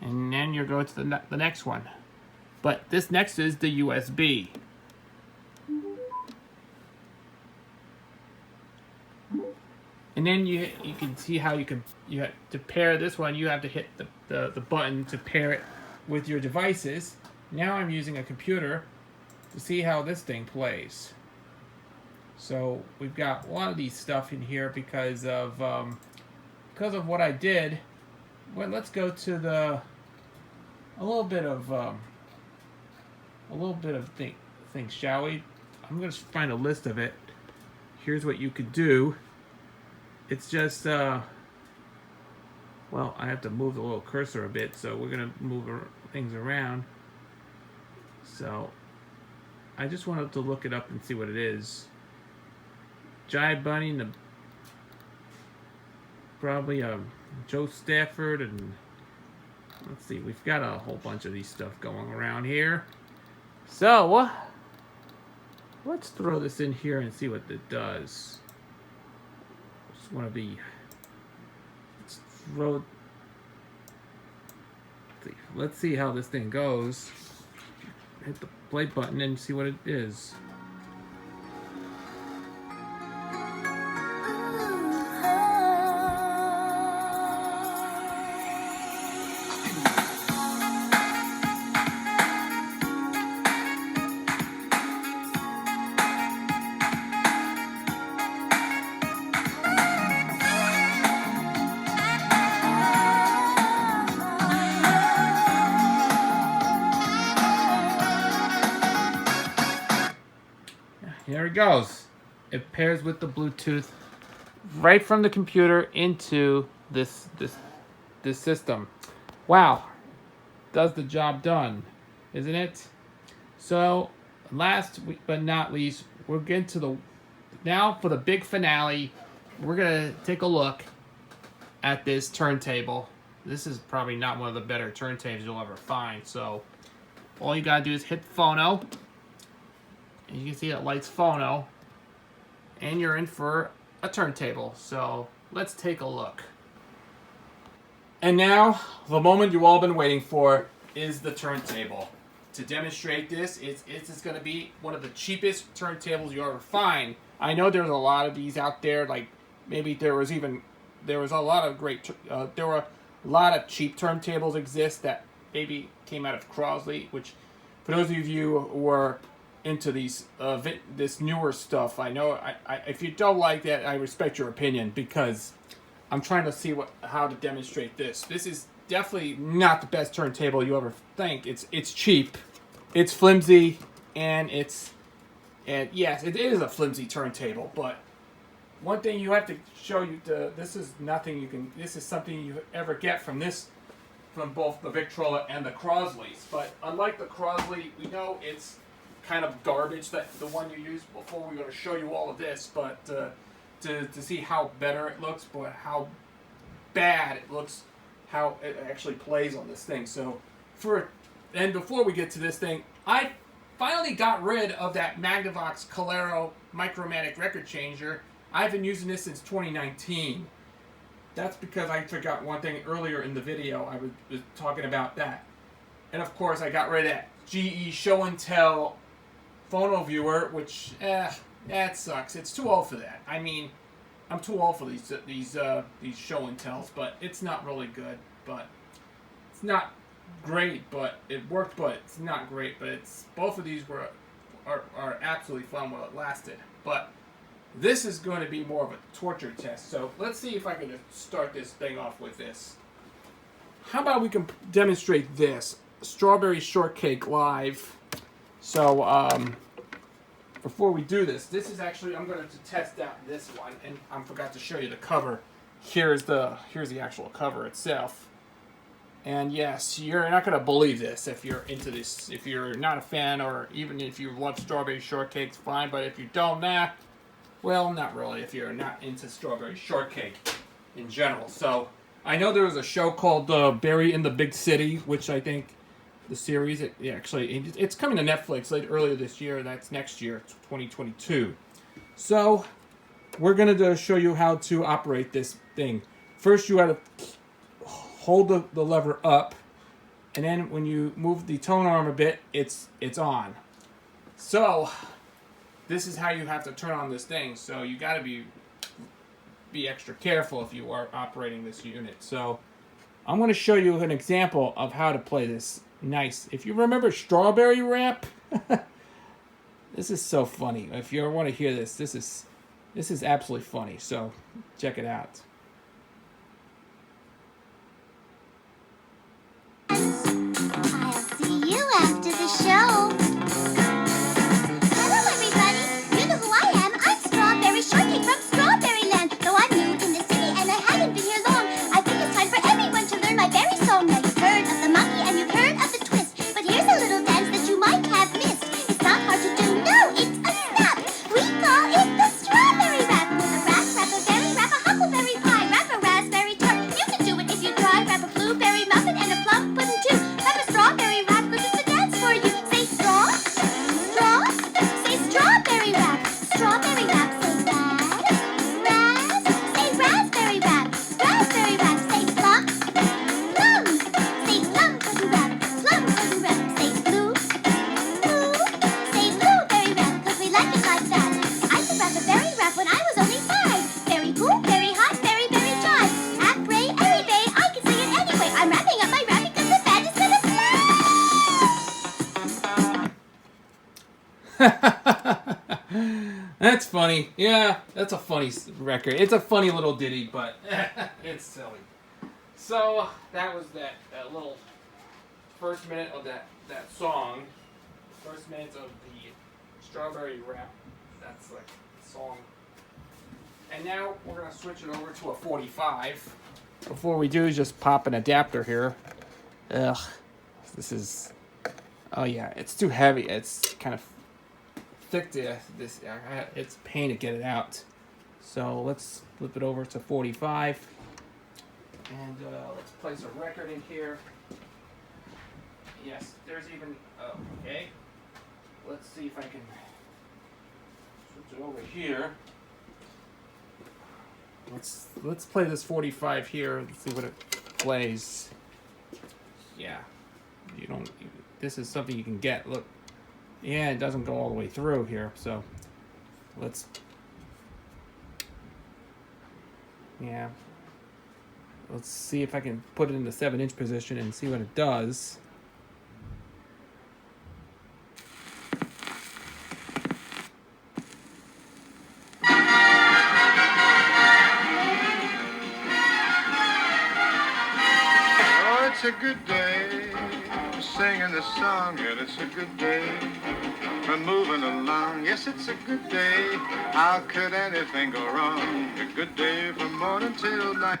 and then you go to the next one. But this next is the USB. And then you can see how you have to pair this one. You have to hit the button to pair it with your devices. Now I'm using a computer to see how this thing plays. So we've got a lot of these stuff in here because of what I did. Well, let's go to a little bit of things, shall we? I'm gonna find a list of it. Here's what you could do. It's just well, I have to move the little cursor a bit, so we're gonna move things around. So I just wanted to look it up and see what it is. Jive Bunny and probably Joe Stafford, and let's see, we've got a whole bunch of these stuff going around here. So let's throw this in here and see what it does. Just want to be. Let's see how this thing goes. Hit the play button and see what it is. Here it goes. It pairs with the Bluetooth right from the computer into this system. Wow, does the job done, isn't it? So last but not least, we're getting to now for the big finale. We're gonna take a look at this turntable. This is probably not one of the better turntables you'll ever find. So all you gotta do is hit phono. And you can see it lights phono, and you're in for a turntable. So let's take a look. And now, the moment you've all been waiting for is the turntable. To demonstrate this, it's going to be one of the cheapest turntables you'll ever find. I know there's a lot of these out there, like maybe there was a lot of cheap turntables exist that baby came out of Crosley, which for those of you who are into these this newer stuff, I know if you don't like that, I respect your opinion, because I'm trying to see how to demonstrate this. This is definitely not the best turntable you ever think. It's cheap, it's flimsy, and yes, it is a flimsy turntable. But one thing you have to show you, this is something you ever get from both the Victrola and the Crosleys. But unlike the Crosley, we know it's kind of garbage, that the one you used before. We're going to show you all of this, but to see how better it looks, but how bad it looks, how it actually plays on this thing. So before we get to this thing, I finally got rid of that Magnavox Collaro Micromatic record changer. I've been using this since 2019. That's because I forgot one thing earlier in the video. I was talking about that. And of course, I got rid of that GE Show and Tell phono viewer, which, that sucks. It's too old for that. I mean, I'm too old for these show and tells, but it's not really good. But it's not great, but it worked. But it's not great. But both of these are absolutely fun while it lasted. But this is going to be more of a torture test. So let's see if I can start this thing off with this. How about we can demonstrate this Strawberry Shortcake live? So before we do this is actually, I'm going to test out this one, and I forgot to show you the cover. Here's the actual cover itself. And yes, you're not going to believe this if you're into this. If you're not a fan, or even if you love Strawberry Shortcake's fine. But if you don't, well, not really, if you're not into Strawberry Shortcake in general. So I know there was a show called Berry in the Big City, which I think the series, it's coming to Netflix earlier this year. That's next year, 2022. So we're going to show you how to operate this thing. First, you got to hold the lever up, and then when you move the tone arm a bit, it's on. So this is how you have to turn on this thing. So you got to be extra careful if you are operating this unit. So I'm going to show you an example of how to play this nice. If you remember Strawberry Rap, this is so funny. If you ever want to hear this is absolutely funny. So check it out. I'll see you after the show. Hello, everybody. You know who I am. I'm Strawberry Shortcake from Strawberry Land. Though I'm new in the city and I haven't been here long, I think it's time for everyone to learn my berry song. Now you've heard of the monkey and you've heard of the twist, but here's a little dance that you might have missed. It's not hard to do. No, it's a snap. We call it the Strawberry Rap. With a rat, wrap a berry, wrap a huckleberry pie, wrap a raspberry tart. You can do it if you try. Wrap a blueberry muffin and a plum pudding too. Wrap a strawberry wrap, cause it's a dance for you. Say straw, say strawberry wrap. Strawberry wrap, say say raspberry wrap. Raspberry wrap, say plum, say plum pudding wrap. Plum pudding wrap, say blue, say blueberry wrap, cause we like it like that. I could wrap a berry wrap when I was only 5. Very cool, very hot, very, very dry. Après, every day, I can sing it anyway. I'm wrapping up my wrap because the band is gonna That's funny. Yeah, that's a funny record. It's a funny little ditty, but it's silly. So that was that little first minute of that song. First minute of the Strawberry Rap. That's like the song. And now we're gonna switch it over to a 45. Before we do, just pop an adapter here. Ugh, this is. Oh yeah, it's too heavy. It's kind of thick to this. It's a pain to get it out. So let's flip it over to 45, and let's place a record in here. Yes, there's even. Okay. Let's see if I can switch it over here. Let's play this 45 here. Let's see what it plays. Yeah, you don't. This is something you can get. Look. Yeah, it doesn't go all the way through here, so let's, let's see if I can put it in the 7-inch position and see what it does. it's a good day. Singing this song, and it's a good day. We're moving along, yes, it's a good day. How could anything go wrong? A good day from morning till night.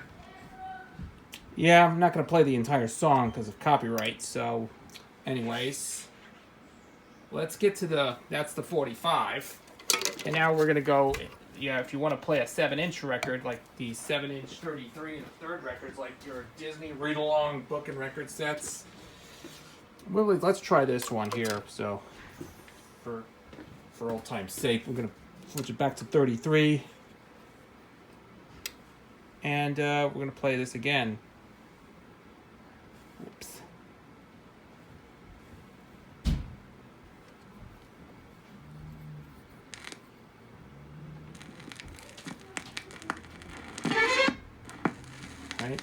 Yeah, I'm not going to play the entire song because of copyright, so anyways, let's get to that's the 45, and now we're going to go, yeah, if you want to play a 7-inch record, like the 7-inch 33 and the third records, like your Disney read-along book and record sets, well, let's try this one here, so for old time's sake, we're going to switch it back to 33, and we're going to play this again. Whoops. Right.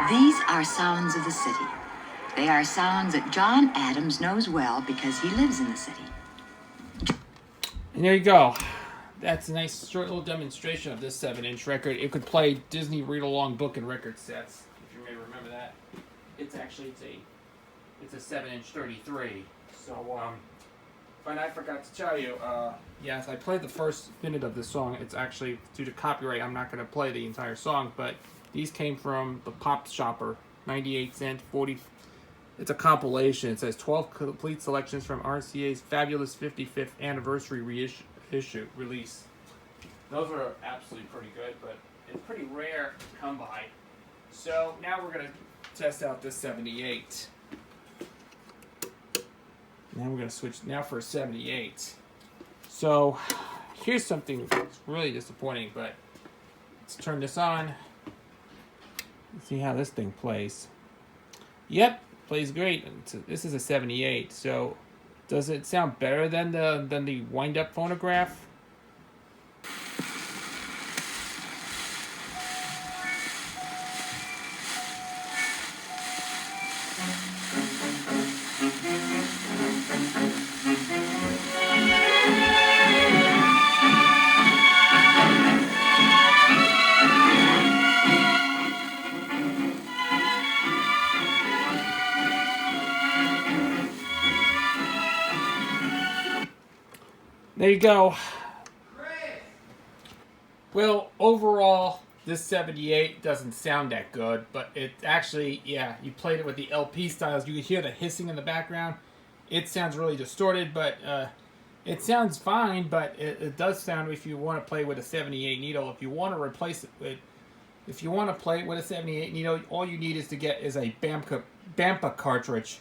These are sounds of the city. They are sounds that John Adams knows well because he lives in the city. And there you go. That's a nice short little demonstration of this 7-inch record. It could play Disney read-along book and record sets, if you may remember that. It's a 7-inch 33. So, but I forgot to tell you, yes, I played the first minute of this song. It's actually, due to copyright, I'm not going to play the entire song, but these came from the Pop Shopper, 98 cent, 40. It's a compilation. It says 12 complete selections from RCA's fabulous 55th anniversary release. Those are absolutely pretty good, but it's pretty rare to come by. So now we're going to test out this 78. Now we're going to switch now for a 78. So here's something that's really disappointing, but let's turn this on. Let's see how this thing plays. Yep, plays great. This is a 78. So does it sound better than the wind-up phonograph? There you go. Well, overall, this 78 doesn't sound that good, but it actually, yeah, you played it with the LP styles. You can hear the hissing in the background. It sounds really distorted, but it sounds fine, but it does sound, if you want to play with a 78 needle, if you want to replace it with, if you want to play it with a 78 needle, all you need is to get is a Bampa cartridge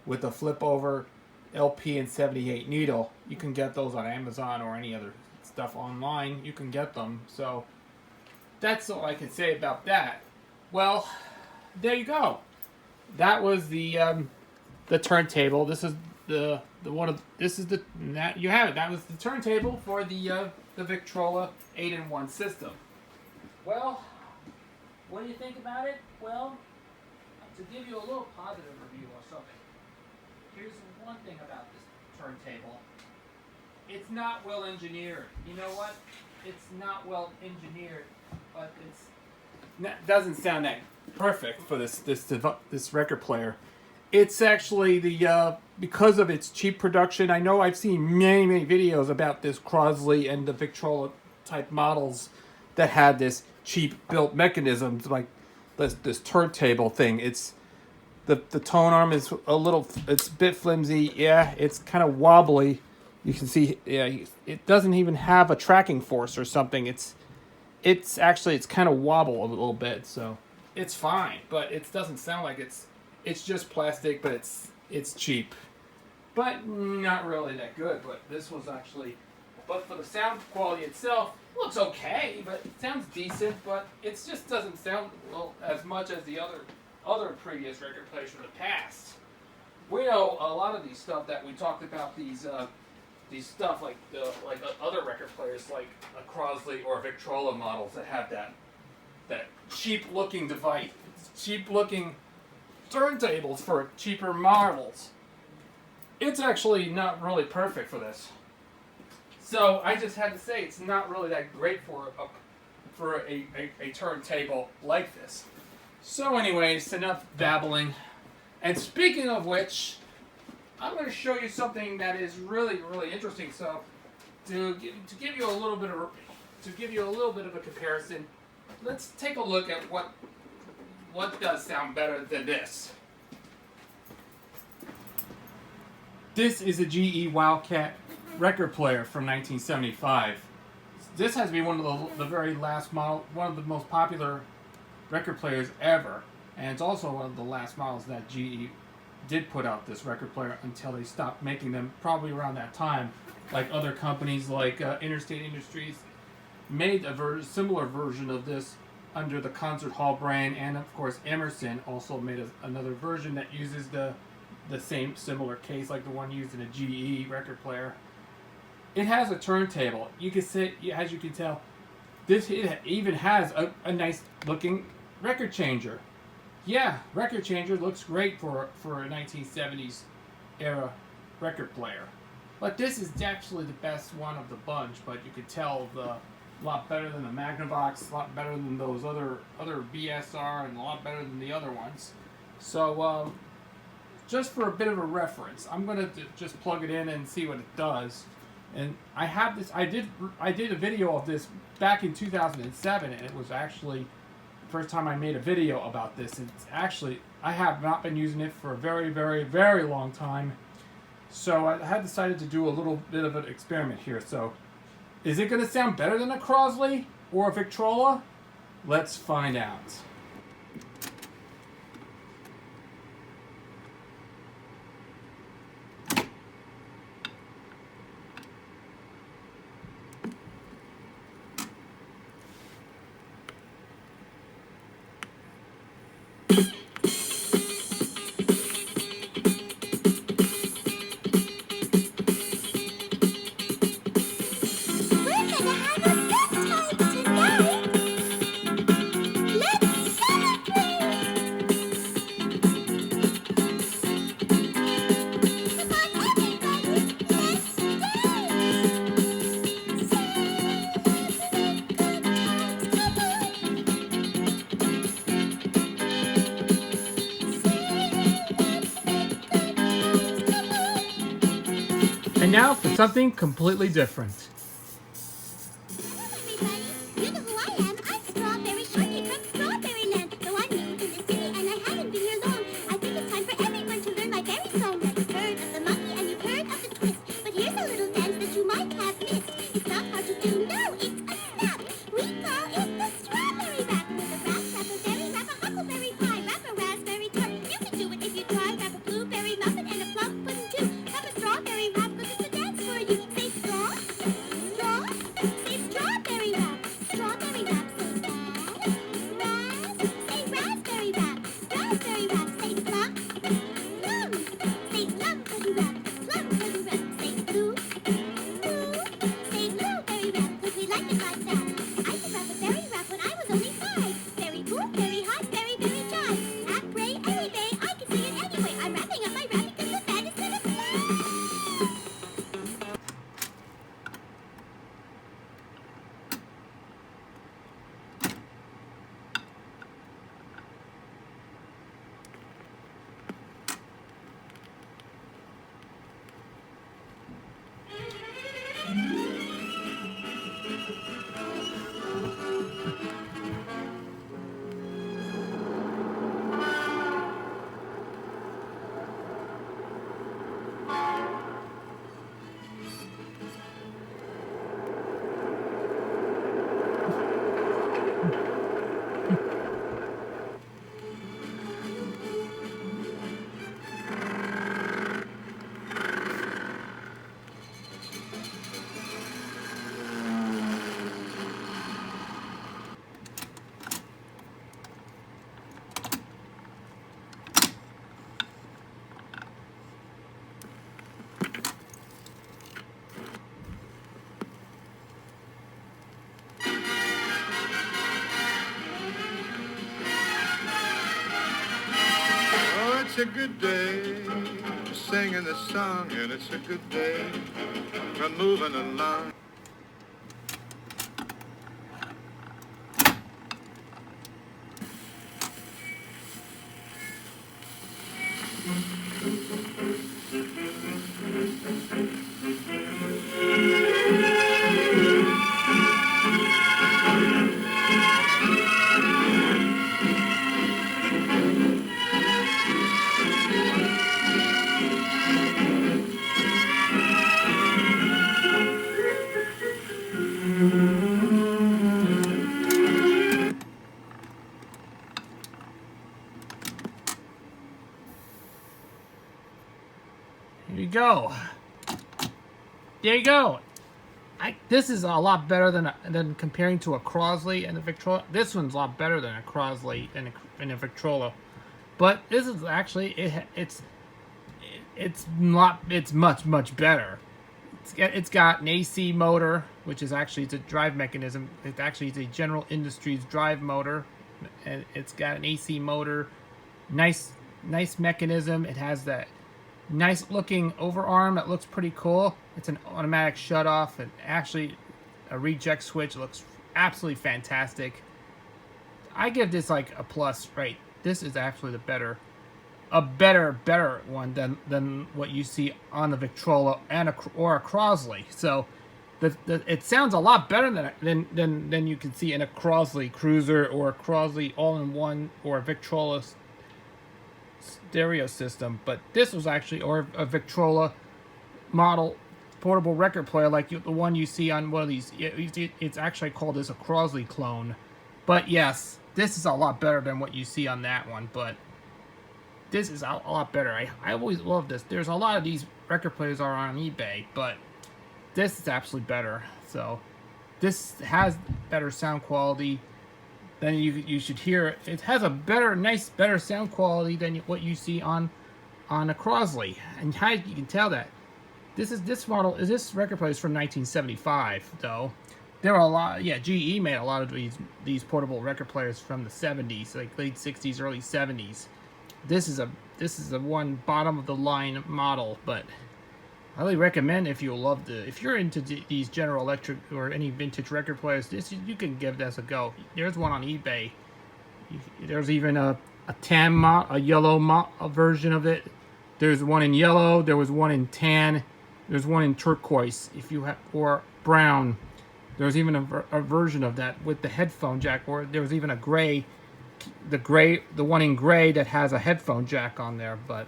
with a flip over LP and 78 needle. You can get those on Amazon or any other stuff online. You can get them. So that's all I can say about that. Well, there you go. That was the turntable. This is the one of this is the that you have it. That was the turntable for the Victrola 8-in-1 system. Well, what do you think about it? Well, to give you a little positive review or something. Here's one thing about this turntable. It's not well engineered. You know what? It's not well engineered, but doesn't sound that perfect for this record player. It's actually because of its cheap production. I know I've seen many videos about this Crosley and the Victrola type models that had this cheap built mechanisms like this turntable thing. It's the tone arm is it's a bit flimsy. Yeah, it's kind of wobbly. You can see, yeah, it doesn't even have a tracking force or something. It's kind of wobble a little bit. So it's fine, but it doesn't sound like it's just plastic, but it's cheap, but not really that good. But this was actually, but for the sound quality itself, it looks okay, but it sounds decent, but it just doesn't sound as much as the other previous record players from the past. We know a lot of these stuff that we talked about, these stuff like other record players like a Crosley or a Victrola models that have that cheap looking device, cheap looking turntables for cheaper models. It's actually not really perfect for this. So I just had to say it's not really that great for a turntable like this. So anyways, enough babbling. And speaking of which, I'm going to show you something that is really, really interesting. So to give you a little bit of a comparison, let's take a look at what does sound better than this. This is a GE Wildcat record player from 1975. This has to be one of the very last model, one of the most popular record players ever, and it's also one of the last models that GE did put out this record player until they stopped making them, probably around that time. Like other companies like Interstate Industries made a similar version of this under the Concert Hall brand, and of course Emerson also made another version that uses the same similar case like the one used in a GE record player. It has a turntable. You can see, as you can tell, it even has a nice looking record changer. Yeah, record changer looks great for a 1970s era record player. But this is actually the best one of the bunch, but you could tell a lot better than the Magnavox, a lot better than those other BSR, and a lot better than the other ones. So just for a bit of a reference, I'm gonna just plug it in and see what it does. And I have this. I did a video of this back in 2007, and it was actually the first time I made a video about this. It's actually, I have not been using it for a very, very, very long time. So I had decided to do a little bit of an experiment here. So, is it going to sound better than a Crosley or a Victrola? Let's find out. And now for something completely different. You know who I am. I'm Strawberry Shortcake from Strawberry Land. Though I'm new to the city and I haven't been here long, I think it's time for everyone to learn my berry song. Now you've heard of the monkey and you've heard of the twist, but here's a little dance that you might have missed. It's not hard to do, no, it's a snap. We call it the strawberry rap. With a rap, rap a berry, rap a huckleberry pie, rap a raspberry tart. You can do it if you try. Rap a blueberry muffin and a plum pudding too. Rap a strawberry rap 'cause it's a dance for you. Say straw. it's a good day. Singing the song, and it's a good day. We're moving along. Here you go. There you go. This is a lot better than comparing to a Crosley and a Victrola. This one's a lot better than a Crosley and a Victrola. But this is actually it's much better. It's got an AC motor, which is actually it's a drive mechanism. It actually is a General Industries drive motor, and it's got an AC motor. Nice mechanism. It has that nice looking overarm that looks pretty cool. It's an automatic shut off and actually a reject switch. It looks absolutely fantastic. I give this like a plus, right? This is actually the better one than what you see on the Victrola or a Crosley. So it sounds a lot better than you can see in a Crosley Cruiser or a Crosley all-in-one or a Victrola stereo system. But this was actually, or a Victrola model portable record player like the one you see on one of these. It's actually called as a Crosley clone. But yes, this is a lot better than what you see on that one. But this is a lot better. I always love this. There's a lot of these record players are on eBay, but this is absolutely better. So this has better sound quality than you should hear. It has a better sound quality than what you see on a Crosley. And how you can tell that this record player is from 1975 though. There are a lot. Yeah, GE made a lot of these portable record players from the 70s, like late 60s, early 70s. This is a one bottom of the line model, but I highly recommend if you're into these General Electric or any vintage record players, you can give this a go. There's one on eBay. There's even a tan a yellow version of it. There's one in yellow. There was one in tan. There's one in turquoise. Or brown. There's even a version of that with the headphone jack. Or there was even a gray. The one in gray that has a headphone jack on there, but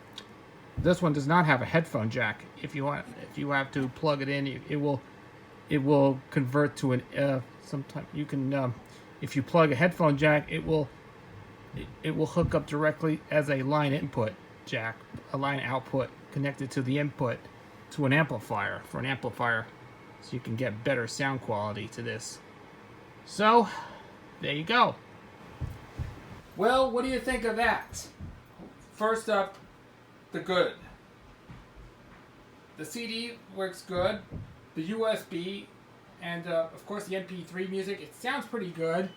this one does not have a headphone jack. If you have to plug it in, it will convert to an sometime you can if you plug a headphone jack, it will hook up directly as a line input jack, a line output connected to the input to an amplifier so you can get better sound quality to this. So there you go. Well, what do you think of that? First up, the good. The CD works good. The USB and of course the MP3 music, it sounds pretty good.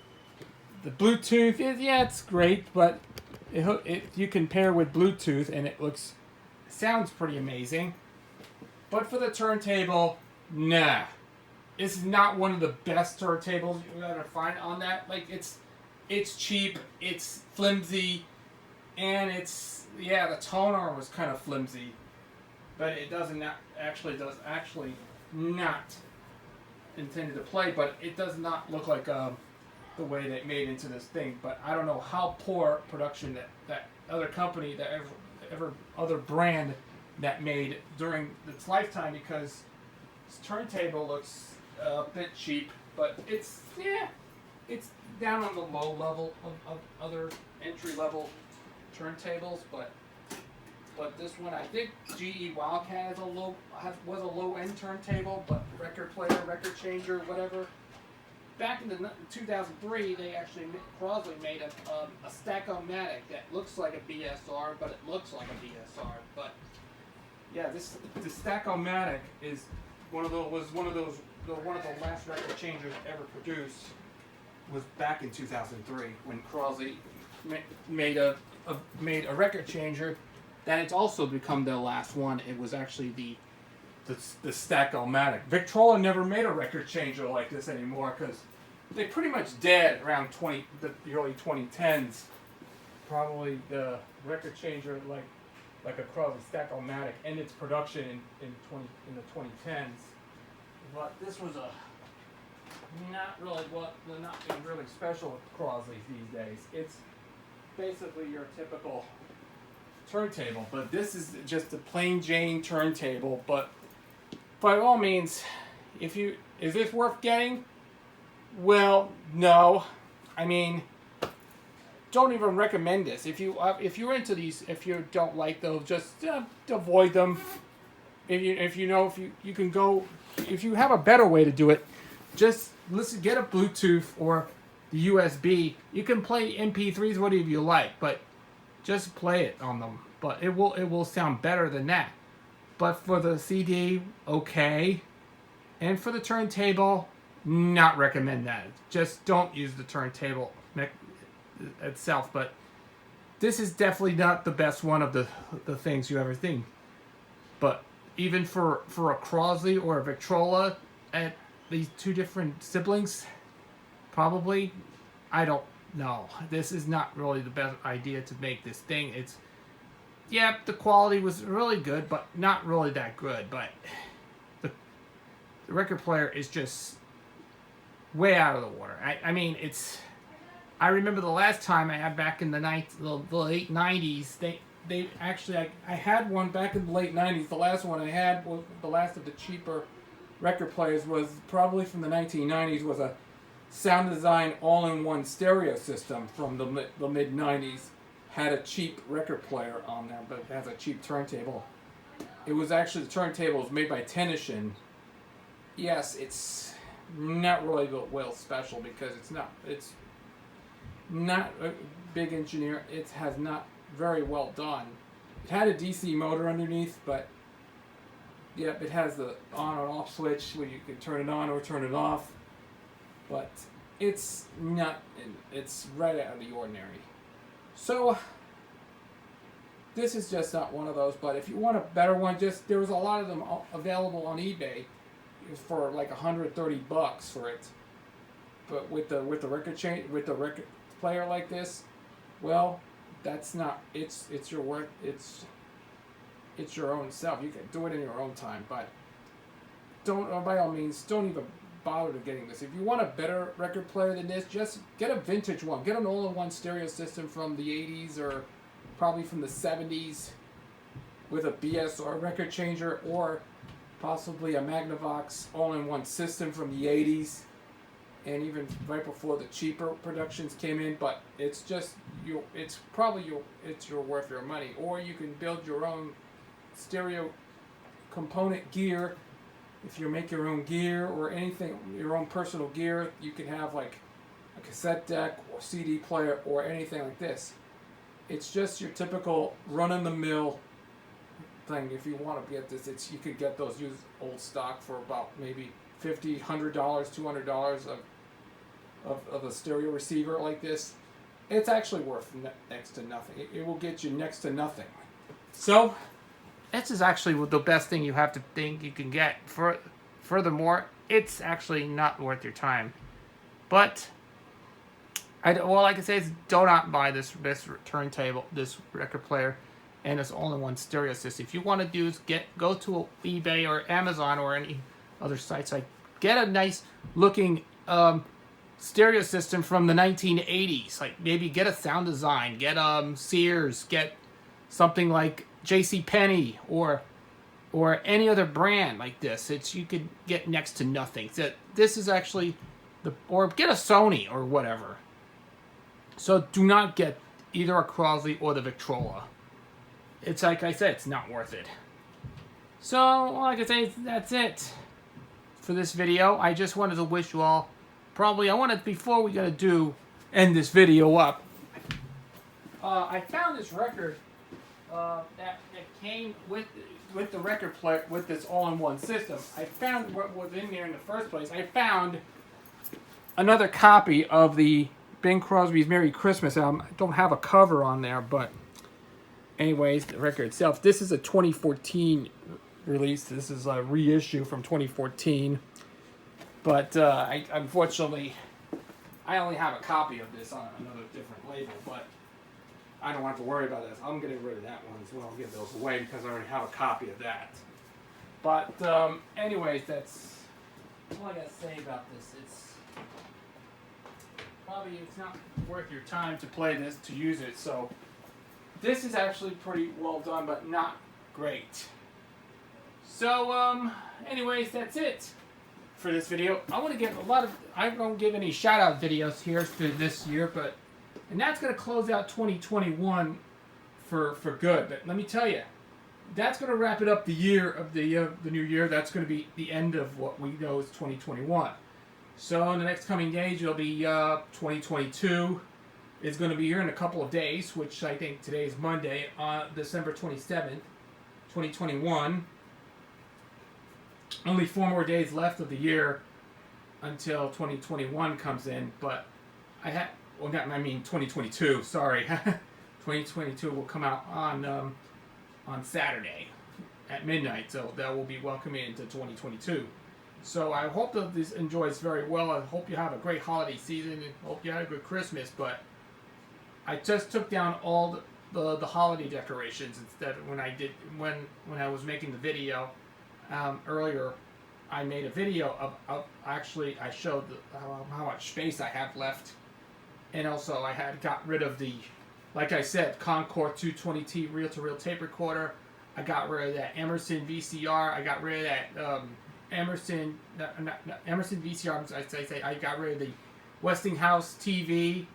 The Bluetooth it's great, but you can pair with Bluetooth and it sounds pretty amazing. But for the turntable, nah. This is not one of the best turntables you're gonna find on that. Like it's cheap, it's flimsy, and the tonearm was kind of flimsy, but it does actually not intended to play, but it does not look like the way they made into this thing. But I don't know how poor production that other company, that other brand that made during its lifetime, because this turntable looks a bit cheap, but it's down on the low level of other entry-level turntables, but this one, I think GE Wildcat was a low-end turntable, but record player, record changer, whatever. Back in 2003, Crosley made a Stack-O-Matic that looks like a BSR, but it looks like a BSR. But yeah, the Stack-O-Matic was one of the last record changers ever produced. Was back in 2003 when Crosley made a record changer that it's also become their last one. It was actually the Stack-O-Matic. Victrola never made a record changer like this anymore because they pretty much dead around the early 2010s. Probably the record changer like a Crosley Stack-O-Matic ended its production in the 2010s. But this was not being really special with Crosleys these days. It's basically your typical turntable, but this is just a plain Jane turntable. But by all means, is this worth getting? Well, no. I mean, don't even recommend this. If you're into these, if you don't like those, just avoid them. If you can go, if you have a better way to do it, just get a Bluetooth or the USB. You can play MP3s, whatever you like, but just play it on them. But it will sound better than that. But for the CD, okay. And for the turntable, not recommend that. Just don't use the turntable itself. But this is definitely not the best one of the things you ever think. But even for a Crosley or a Victrola, at these two different siblings, probably, I don't know. This is not really the best idea to make this thing. Yeah, the quality was really good, but not really that good. But the record player is just way out of the water. I mean, I remember the last time I had back in the late 90s, they actually, I had one back in the late 90s. The last one I had, was the last of the cheaper record players, was probably from the 1990s, was a Sound Design all-in-one stereo system from the mid-90s. Had a cheap record player on there, but it has a cheap turntable. It was actually, the turntable was made by Tenishin. Yes, it's not really well special because it's not a big engineer. It has not very well done. It had a DC motor underneath, but yep, it has the on and off switch where you can turn it on or turn it off. But it's right out of the ordinary. So this is just not one of those. But if you want a better one, there was a lot of them available on eBay for like $130 for it. But with the record player like this, well, that's not. It's your work. It's your own self. You can do it in your own time. But by all means, don't even bother to getting this. If you want a better record player than this, just get a vintage one. Get an all-in-one stereo system from the 80s or probably from the 70s with a BSR record changer, or possibly a Magnavox all-in-one system from the 80s, and even right before the cheaper productions came in. But it's just it's worth your money. Or you can build your own stereo component gear. If you make your own gear or anything, your own personal gear, you can have like a cassette deck or CD player or anything like this. It's just your typical run-of-the-mill thing. If you want to get this, you could get those used old stock for about maybe $50, $100, $200 of a stereo receiver like this. It's actually worth next to nothing. It will get you next to nothing. So this is actually the best thing you have to think you can get. Furthermore, it's actually not worth your time. But like I say, do not buy this turntable, this record player, and this all-in-one stereo system. If you want to do is go to eBay or Amazon or any other sites, like get a nice looking stereo system from the 1980s. Like maybe get a Sound Design, get Sears, get something like JCPenney or any other brand like this. You could get next to nothing. This is actually or get a Sony or whatever. So do not get either a Crosley or the Victrola. It's like I said, it's not worth it. So like I say, that's it for this video. I just wanted to wish you all before we end this video up. I found this record that came with the record player, with this all-in-one system. I found what was in there in the first place. I found another copy of the Bing Crosby's Merry Christmas album. I don't have a cover on there, but anyways, the record itself. This is a 2014 release. This is a reissue from 2014. But unfortunately, I only have a copy of this on another different label. But I don't have to worry about this. I'm getting rid of that one as well. I'll give those away because I already have a copy of that. But anyways, that's all I got to say about this. It's not worth your time to play this, to use it. So this is actually pretty well done, but not great. So anyways, that's it for this video. I want to give I don't give any shout out videos here for this year, and that's going to close out 2021 for good. But let me tell you, that's going to wrap it up the year of the new year. That's going to be the end of what we know is 2021. So in the next coming days, it'll be 2022. It's going to be here in a couple of days, which I think today is Monday, on December 27th, 2021. Only 4 more days left of the year until 2021 comes in, but 2022, sorry. 2022 will come out on Saturday at midnight, so that will be welcoming into 2022. So I hope that this enjoys very well. I hope you have a great holiday season, and hope you had a good Christmas, but I just took down all the holiday decorations instead when I was making the video earlier. I made a video of actually I showed how much space I have left, and also I had got rid of the, like I said, Concord 220T reel-to-reel tape recorder. I got rid of that Emerson VCR. I got rid of that Emerson VCR. I got rid of the Westinghouse TV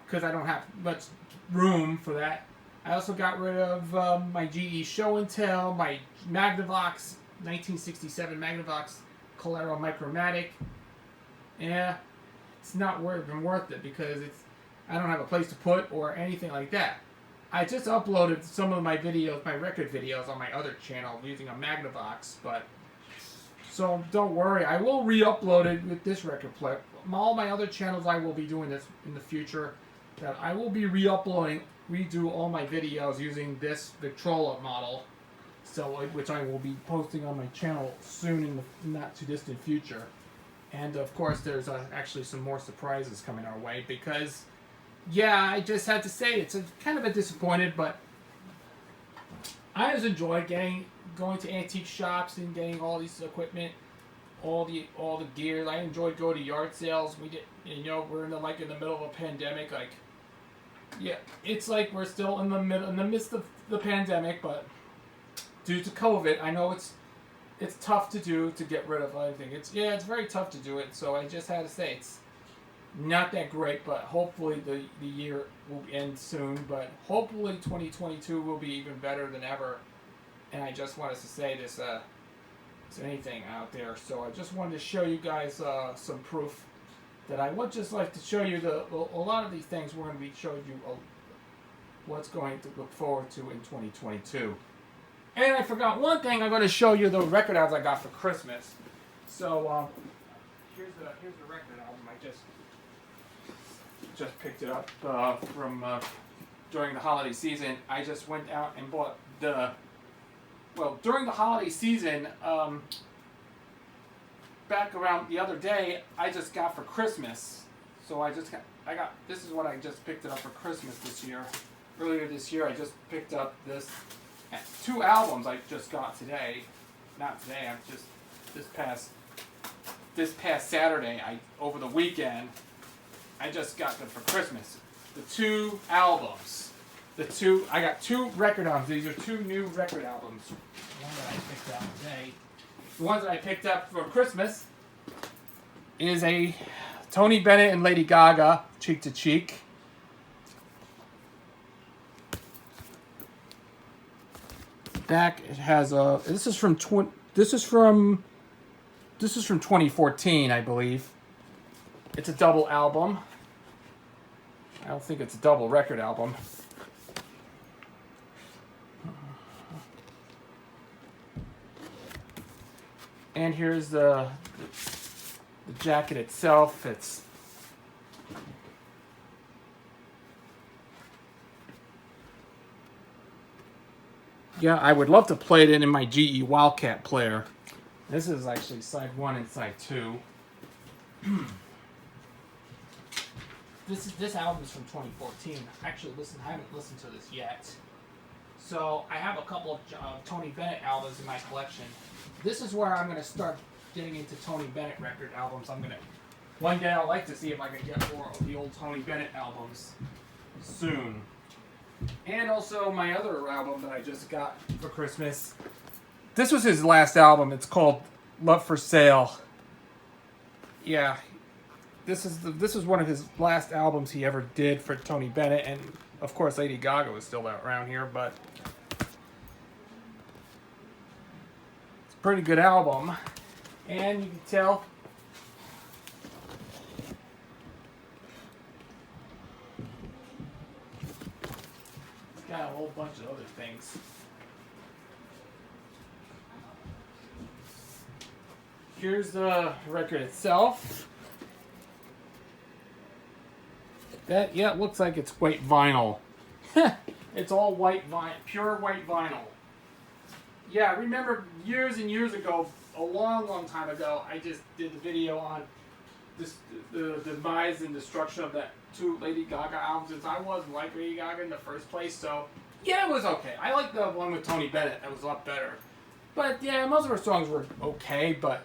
because I don't have much room for that. I also got rid of my GE Show and Tell, my Magnavox 1967 Magnavox Collaro Micromatic. Yeah, it's not been worth it because I don't have a place to put or anything like that. I just uploaded some of my videos, my record videos, on my other channel using a Magnavox, so don't worry, I will re-upload it with this record player. All my other channels, I will be doing this in the future. That I will be redo all my videos using this Victrola model, which I will be posting on my channel soon in the not too distant future. And of course, there's actually some more surprises coming our way because, yeah, I just had to say it's kind of a disappointed, but I just enjoy going to antique shops and getting all these equipment, all the gear. I enjoy going to yard sales. We're in the middle of a pandemic. Yeah, it's like we're still in the midst of the pandemic, but due to COVID, I know it's tough to get rid of everything. It's very tough to do it. So I just had to say it's not that great, but hopefully the year will end soon. But hopefully 2022 will be even better than ever. And I just wanted to say this to anything out there. So I just wanted to show you guys some proof that I would just like to show you a lot of these things we're going to be showing you what's going to look forward to in 2022. And I forgot one thing. I'm going to show you the record albums I got for Christmas. So here's the record album. I just picked it up from during the holiday season. I just went out and bought during the holiday season, back around the other day, I just got for Christmas. So this is what I just picked it up for Christmas this year. Earlier this year, I just picked up this 2 albums I just got today. Not today, this past Saturday, over the weekend, I just got them for Christmas. The 2 albums. I got 2 record albums. These are 2 new record albums. One that I picked up today. The ones that I picked up for Christmas is a Tony Bennett and Lady Gaga, Cheek to Cheek. Back it has a. This is from 2014, I believe. It's a double album. I don't think it's a double record album. And here's the jacket itself. Yeah, I would love to play it in my GE Wildcat player. This is actually side 1 and side 2. This album is from 2014. Actually, I haven't listened to this yet. So I have a couple of Tony Bennett albums in my collection. This is where I'm going to start getting into Tony Bennett record albums. One day I'd like to see if I can get more of the old Tony Bennett albums soon. And also my other album that I just got for Christmas. This was his last album. It's called Love for Sale. Yeah, this is one of his last albums he ever did for Tony Bennett, and of course Lady Gaga was still around here, but it's a pretty good album. And you can tell it's got a whole bunch of other things. Here's the record itself. It looks like it's white vinyl. It's all white vinyl, pure white vinyl. Yeah, I remember years and years ago, a long time ago, I just did the video on the demise and destruction of that 2 Lady Gaga albums, since I wasn't like Lady Gaga in the first place, so yeah, it was okay. I liked the one with Tony Bennett. That was a lot better. But yeah, most of her songs were okay, but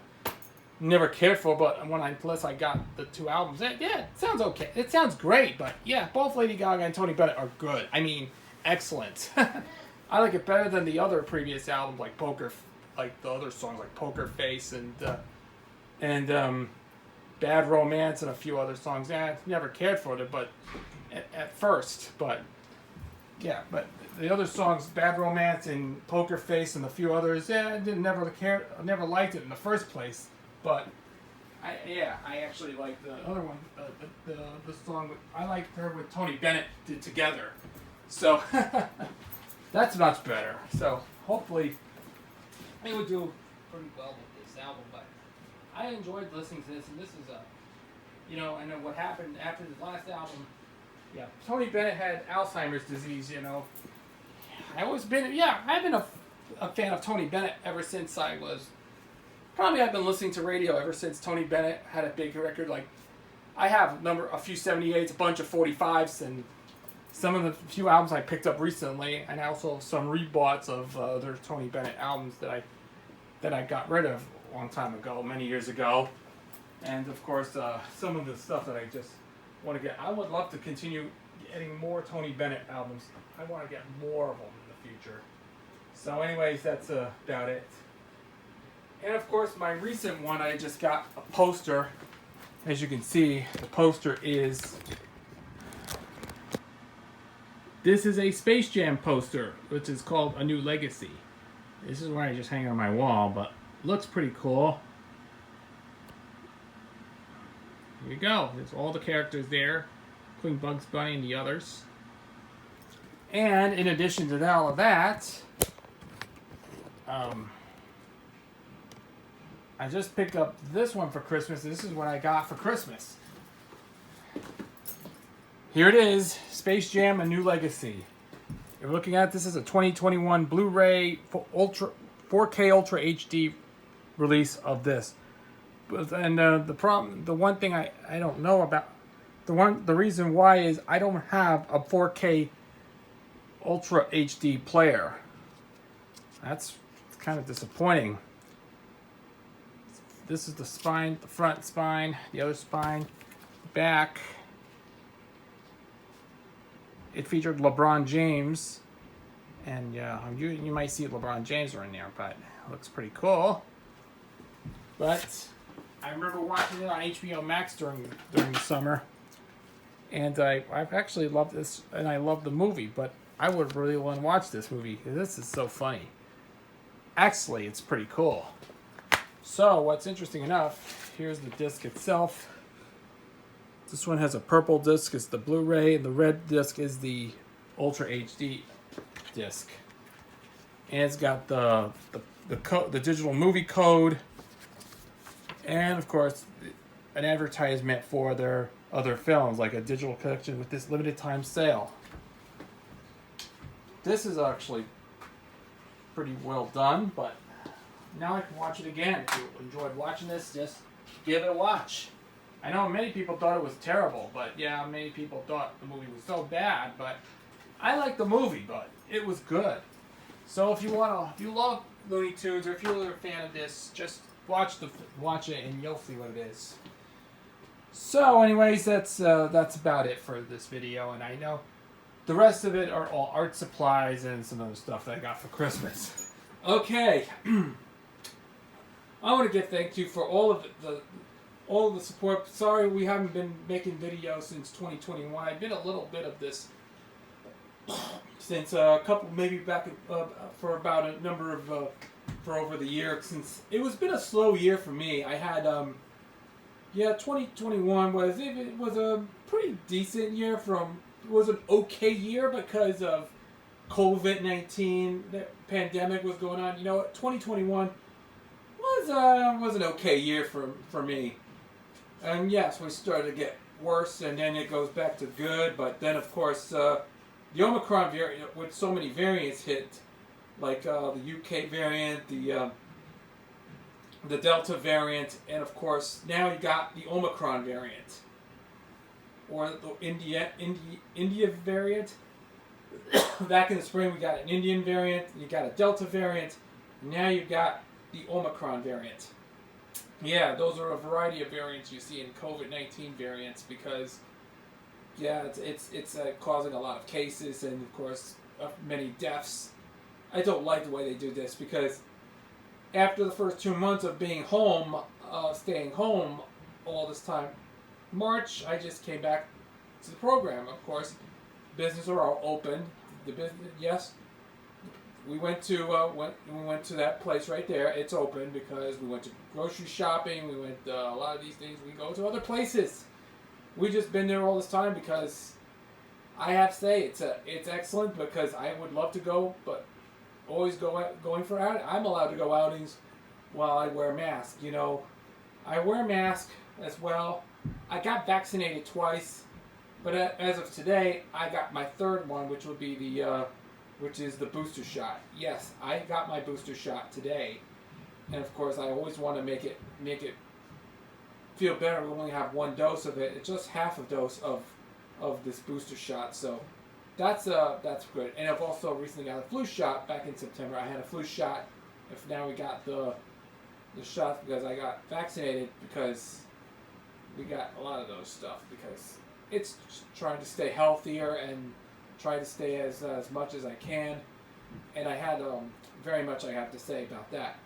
never cared for. But unless I got the 2 albums, yeah, it sounds okay. It sounds great, but yeah, both Lady Gaga and Tony Bennett are good. I mean, excellent. I like it better than the other previous albums, like the other songs like Poker Face and Bad Romance and a few other songs. I never cared for it, but at first, but yeah, but the other songs, Bad Romance and Poker Face and a few others, I never liked it in the first place. But I actually like the other one, the song I liked her with Tony Bennett did together. So that's much better. So hopefully they would do pretty well with this album. But I enjoyed listening to this, and this is I know what happened after the last album. Yeah, Tony Bennett had Alzheimer's disease. I've been a fan of Tony Bennett ever since I've been listening to radio ever since Tony Bennett had a big record. Like, I have a few 78s, a bunch of 45s, and some of the few albums I picked up recently, and also some reboughts of other Tony Bennett albums that I got rid of a long time ago, many years ago. And of course, some of the stuff that I just want to get. I would love to continue getting more Tony Bennett albums. I want to get more of them in the future. So anyways, that's about it. And of course, my recent one, I just got a poster. As you can see, the poster is... This is a Space Jam poster, which is called A New Legacy. This is where I just hang on my wall, but looks pretty cool. Here you go. There's all the characters there, including Bugs Bunny and the others. And in addition to all of that, I just picked up this one for Christmas. This is what I got for Christmas. Here it is, Space Jam: A New Legacy. You're looking at this is a 2021 Blu-ray 4K Ultra HD release of this. And the one thing I don't know about, the reason why is I don't have a 4K Ultra HD player. That's kind of disappointing. This is the spine, the front spine, the other spine, back. It featured LeBron James, and you might see LeBron James in there, but it looks pretty cool. But I remember watching it on HBO Max during the summer, and I've actually loved this, and I love the movie. But I would really want to watch this movie because this is so funny. Actually, it's pretty cool. So what's interesting enough, here's the disc itself. This one has a purple disc, it's the Blu-ray, and the red disc is the Ultra HD disc. And it's got the digital movie code, and of course an advertisement for their other films, like a digital collection with this limited time sale. This is actually pretty well done, but now I can watch it again. If you enjoyed watching this, just give it a watch. I know many people thought it was terrible, but yeah, many people thought the movie was so bad, but I like the movie, but it was good. So if you love Looney Tunes, or if you're a fan of this, just watch it and you'll see what it is. So anyways, that's about it for this video, and I know the rest of it are all art supplies and some other stuff that I got for Christmas. Okay. I want to give thank you for all of the support. Sorry we haven't been making videos since 2021. I've been a little bit of this since a couple, maybe back for about a number of for over the year, since it was been a slow year for me. I had 2021 was a pretty decent year. It was an okay year because of COVID-19. The pandemic was going on. 2021 was an okay year for me. And yes, we started to get worse, and then it goes back to good. But then, of course, the Omicron variant, with so many variants hit, like the UK variant, the Delta variant, and of course now you got the Omicron variant, or the India variant. Back in the spring we got an Indian variant, you got a Delta variant, and now you got the Omicron variant. Yeah, those are a variety of variants you see in COVID-19 variants, because it's causing a lot of cases and of course many deaths. I don't like the way they do this, because after the first 2 months of being home, staying home all this time, March, I just came back to the program. Of course, businesses are all open. We went to that place right there. It's open because we went to grocery shopping. We went a lot of these things. We go to other places. We just been there all this time because I have to say it's excellent, because I would love to go, but always going for out. I'm allowed to go outings while I wear a mask. I wear a mask as well. I got vaccinated twice, but as of today, I got my third one, which would be which is the booster shot. Yes, I got my booster shot today, and of course, I always want to make it feel better. We only have one dose of it. It's just half a dose of this booster shot, so that's good. And I've also recently got a flu shot back in September. I had a flu shot. If now we got the shots because I got vaccinated, because we got a lot of those stuff, because it's trying to stay healthier and try to stay as much as I can. And I had very much I have to say about that.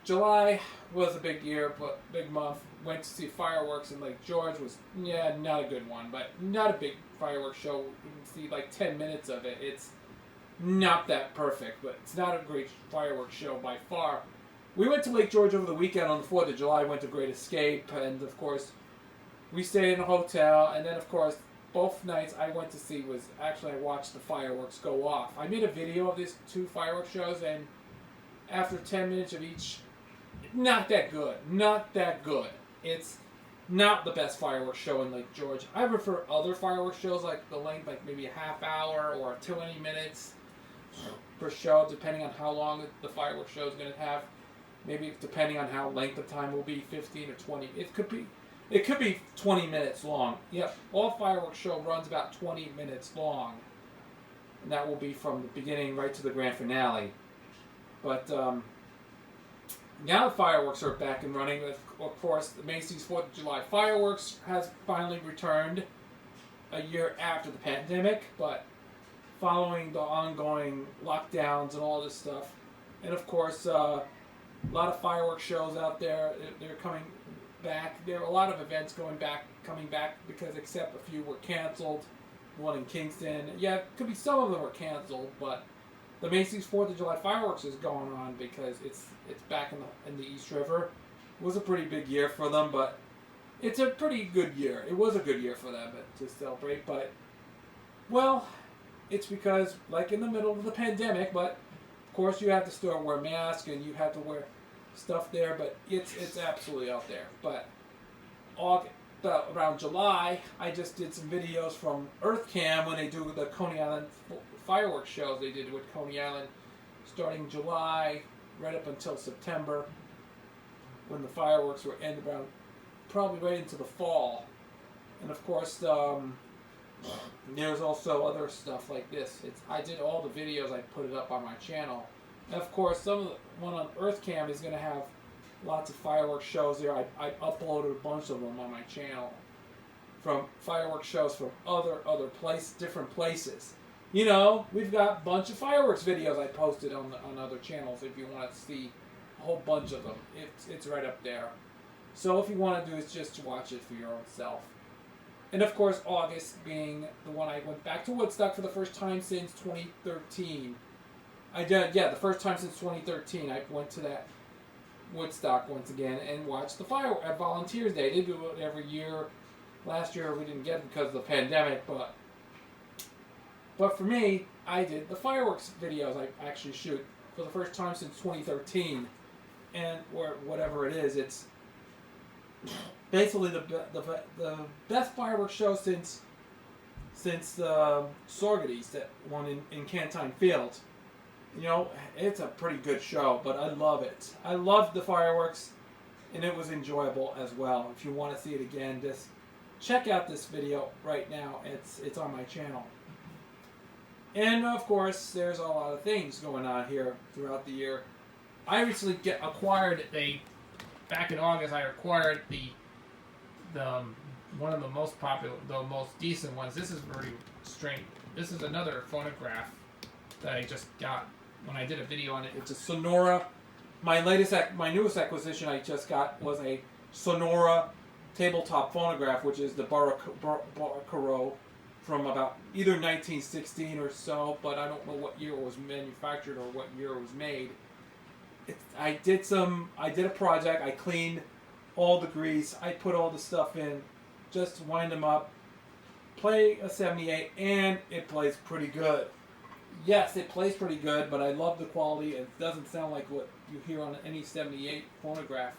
July was a big year, but big month. Went to see fireworks in Lake George. Was not a good one, but not a big fireworks show. You can see like 10 minutes of it. It's not that perfect, but it's not a great fireworks show by far. We went to Lake George over the weekend on the 4th of July. Went to Great Escape, and of course we stayed in a hotel. And then of course both nights I went to see was actually I watched the fireworks go off. I made a video of these two fireworks shows, and after 10 minutes of each, not that good. Not that good. It's not the best fireworks show in Lake George. I prefer other fireworks shows, like the length, like maybe a half hour or 20 minutes per show, depending on how long the fireworks show is going to have. Maybe depending on how length of time will be, 15 or 20. It could be 20 minutes long. Yep, all fireworks show runs about 20 minutes long, and that will be from the beginning right to the grand finale. But now the fireworks are back and running. Of course, the Macy's 4th of July fireworks has finally returned a year after the pandemic, but following the ongoing lockdowns and all this stuff. And of course, a lot of fireworks shows out there. They're coming back. There are a lot of events coming back, because except a few were canceled. One in Kingston. Yeah, it could be some of them were canceled, but the Macy's 4th of July fireworks is going on because it's back in the East River. It was a pretty big year for them, but it's a pretty good year. It was a good year for them to celebrate, but, well, it's because, like in the middle of the pandemic, but of course you have to still wear masks and you have to wear stuff there, but it's absolutely out there. But around July, I just did some videos from EarthCam when they do the Coney Island fireworks shows they did with Coney Island starting July right up until September, when the fireworks were end around, probably right into the fall. And of course, there's also other stuff like this. I did all the videos, I put it up on my channel. And of course, some of the one on EarthCam is going to have lots of fireworks shows there. I uploaded a bunch of them on my channel, from fireworks shows from different places. You know, we've got a bunch of fireworks videos I posted on other channels. If you want to see a whole bunch of them, it's right up there. So if you want to do is just watch it for your own self. And of course, August being the one I went back to Woodstock for the first time since 2013. I did, yeah, the first time since 2013. I went to that Woodstock once again and watched the fireworks at Volunteers Day. They do it every year. Last year we didn't get it because of the pandemic, but for me, I did the fireworks videos I actually shoot for the first time since 2013, and or whatever it is, it's basically the best fireworks show since the Sorgeties, that one in Cantine Field. You know, it's a pretty good show, but I love it. I loved the fireworks, and it was enjoyable as well. If you want to see it again, just check out this video right now. It's on my channel. And of course, there's a lot of things going on here throughout the year. I recently back in August, I acquired the one of the most popular, the most decent ones. This is very strange. This is another phonograph that I just got when I did a video on it. It's a Sonora. My newest acquisition I just got was a Sonora tabletop phonograph, which is the Baracaro from about either 1916 or so, but I don't know what year it was manufactured or what year it was made. I did a project. I cleaned all the grease. I put all the stuff in, just wind them up, play a 78, and it plays pretty good. Yes, it plays pretty good, but I love the quality. It doesn't sound like what you hear on any 78 phonograph.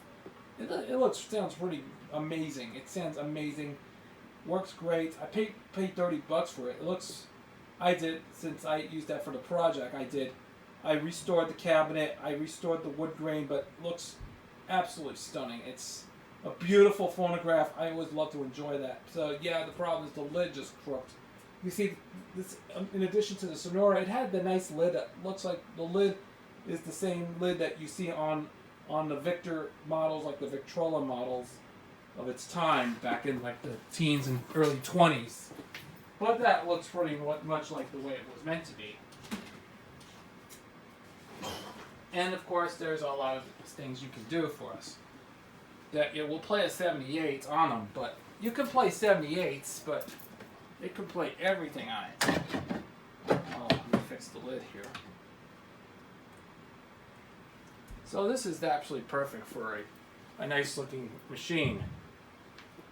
It sounds pretty amazing. It sounds amazing. Works great. I paid $30 for it. Since I used that for the project, I restored the cabinet, I restored the wood grain, but it looks absolutely stunning. It's a beautiful phonograph. I always love to enjoy that. So yeah, the problem is the lid just crooked. You see, this in addition to the Sonora, it had the nice lid that looks like the lid is the same lid that you see on the Victor models, like the Victrola models of its time, back in like the teens and early 20s. But that looks pretty much like the way it was meant to be. And of course, there's a lot of things you can do for us. That we'll play a 78 on them, but you can play 78s, but it can play everything on it. Oh, let me fix the lid here. So this is absolutely perfect for a nice looking machine.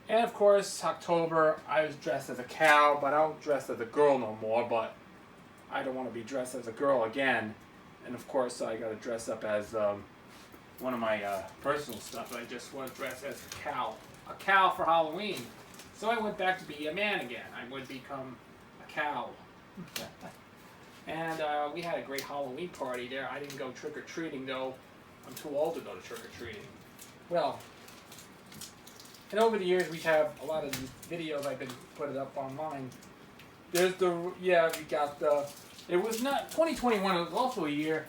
And of course, October, I was dressed as a cow, but I don't dress as a girl no more, but I don't want to be dressed as a girl again. And of course, I got to dress up as one of my personal stuff. I just want to dress as a cow for Halloween. So I went back to be a man again. I would become a cow. And we had a great Halloween party there. I didn't go trick-or-treating, though. I'm too old to go to trick-or-treating. Well, and over the years, we have a lot of these videos I've been putting up online. There's it was not 2021. It was also a year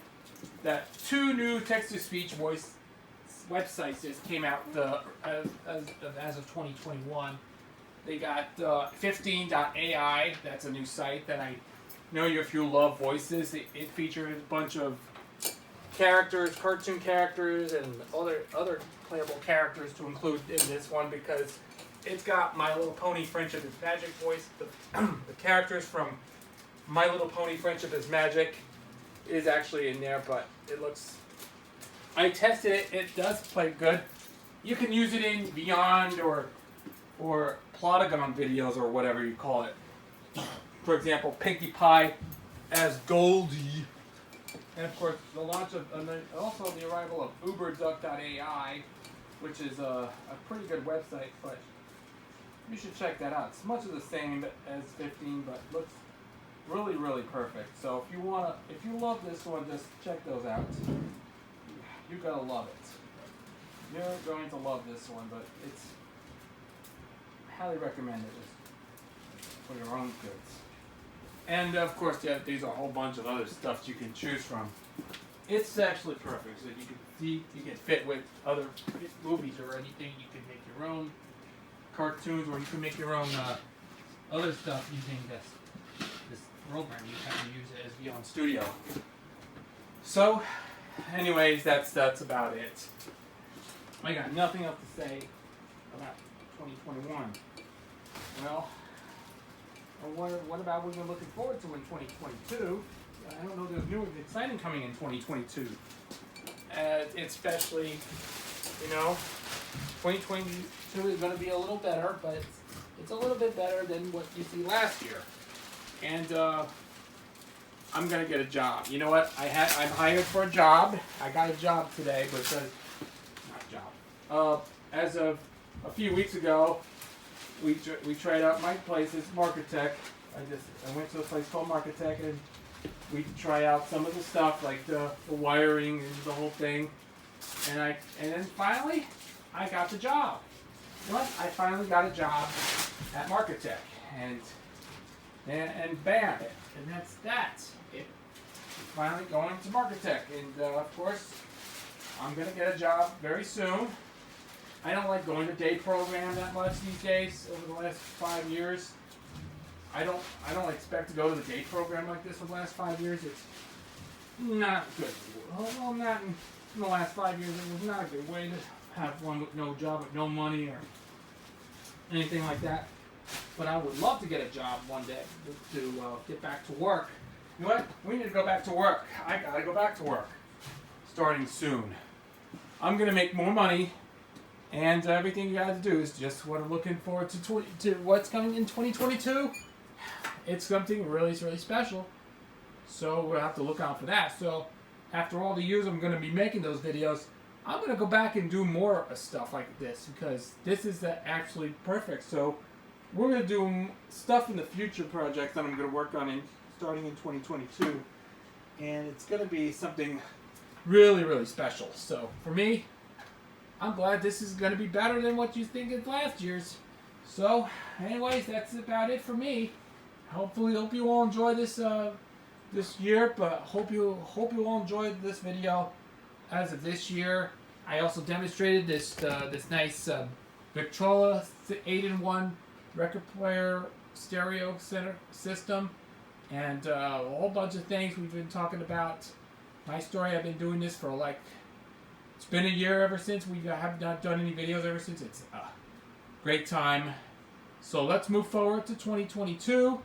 that 2 new text-to-speech voice websites just came out as of 2021. They got 15.ai. That's a new site that I know if you love voices. It features a bunch of characters, cartoon characters, and other playable characters to include in this one, because it's got My Little Pony Friendship is Magic voice. The characters from My Little Pony Friendship is Magic is actually in there, but it looks... I tested it. It does play good. You can use it in Beyond or Plotagon videos or whatever you call it. For example, Pinkie Pie as Goldie. And of course, the launch of, and then also the arrival of uberduck.ai, which is a pretty good website, but you should check that out. It's much of the same as 15, but looks Really, really perfect. So if you love this one, just check those out. You're gonna love it. You're going to love this one, but it's highly recommended for your own goods. And of course, yeah, these are a whole bunch of other stuff you can choose from. It's actually perfect, so you can see, you can fit with other movies or anything. You can make your own cartoons, or you can make your own other stuff using this program. You have to use it as Beyond Studio. So, anyways, that's about it. I got nothing else to say about 2021. Well, what about what we're looking forward to in 2022? I don't know, there's new and exciting coming in 2022. Especially, 2022 is going to be a little better, but it's a little bit better than what you see last year. And I'm going to get a job. You know what? I'm hired for a job. I got a job today, but not a job. As of a few weeks ago, we tried out my place. It's Marketech. I went to a place called Marketech, and we tried out some of the stuff, like the wiring and the whole thing. And then finally, I got the job. You know what? I finally got a job at Marketech, and bam, and that's that. Finally going to Marketech, and of course, I'm gonna get a job very soon. I don't like going to day program that much these days. Over the last 5 years, I don't expect to go to the day program like this for the last 5 years. It's not good. Well, not in the last 5 years. It was not a good way to have one with no job, with no money, or anything like that. But I would love to get a job one day to get back to work. You know what? We need to go back to work. I gotta go back to work. Starting soon. I'm gonna make more money, and everything you gotta do is just what I'm looking forward to what's coming in 2022. It's something really, really special. So we'll have to look out for that. So after all the years I'm gonna be making those videos, I'm gonna go back and do more stuff like this, because this is actually perfect. So we're gonna do stuff in the future projects that I'm gonna work on starting in 2022, and it's going to be something really, really special. So for me, I'm glad this is going to be better than what you think of last year's. So anyways, that's about it for me. Hope you all enjoy this this year, but hope you all enjoyed this video as of this year. I also demonstrated this nice Victrola 8-in-1 record player stereo center system. And a whole bunch of things we've been talking about. My story, I've been doing this for it's been a year ever since. We have not done any videos ever since. It's a great time. So let's move forward to 2022.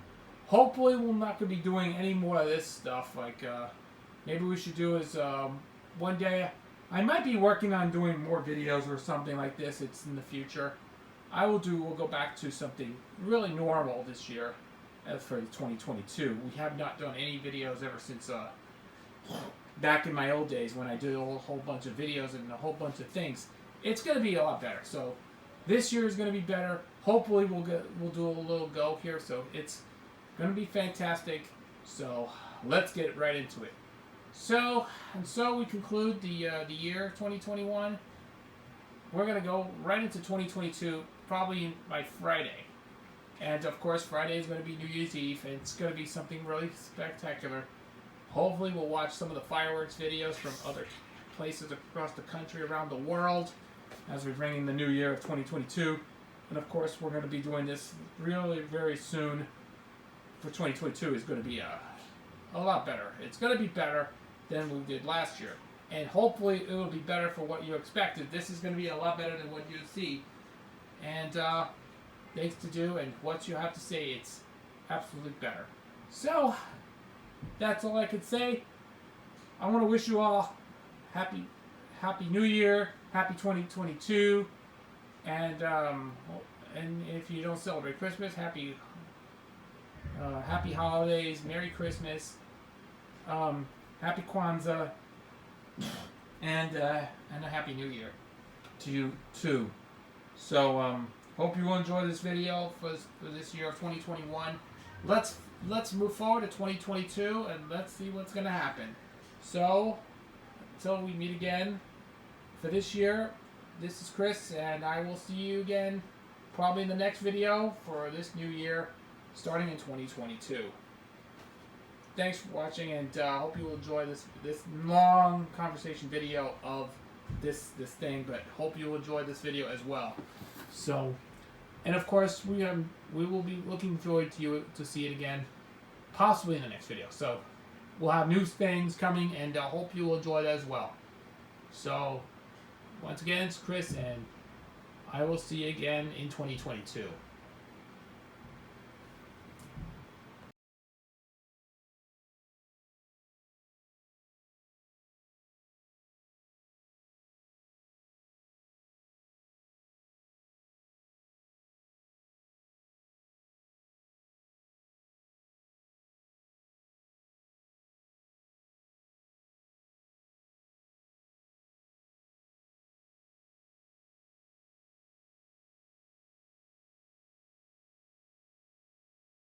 Hopefully we're not going to be doing any more of this stuff. Like maybe we should do is one day, I might be working on doing more videos or something like this. It's in the future. We'll go back to something really normal this year. As for 2022, we have not done any videos ever since back in my old days when I did a whole bunch of videos and a whole bunch of things. It's going to be a lot better. So this year is going to be better. Hopefully we'll do a little go here. So it's going to be fantastic. So let's get right into it. So we conclude the year 2021. We're going to go right into 2022 probably by Friday. And of course, Friday is going to be New Year's Eve, and it's going to be something really spectacular. Hopefully, we'll watch some of the fireworks videos from other places across the country, around the world, as we bring in the new year of 2022. And of course, we're going to be doing this really very soon. For 2022 is going to be a lot better. It's going to be better than we did last year. And hopefully, it will be better for what you expected. This is going to be a lot better than what you see. And, things to do, and what you have to say, it's absolutely better. So, that's all I could say. I want to wish you all happy New Year, happy 2022, and if you don't celebrate Christmas, happy holidays, Merry Christmas, happy Kwanzaa, and a happy New Year to you too. So, hope you will enjoy this video for this year of 2021. Let's let's move forward to 2022 and let's see what's going to happen. So, until we meet again for this year, this is Chris, and I will see you again probably in the next video for this new year, starting in 2022. Thanks for watching, and I hope you will enjoy this long conversation video of this thing, but hope you will enjoy this video as well. So, and of course, we will be looking forward to see it again, possibly in the next video. So, we'll have new things coming, and I hope you will enjoy that as well. So, once again, it's Chris, and I will see you again in 2022.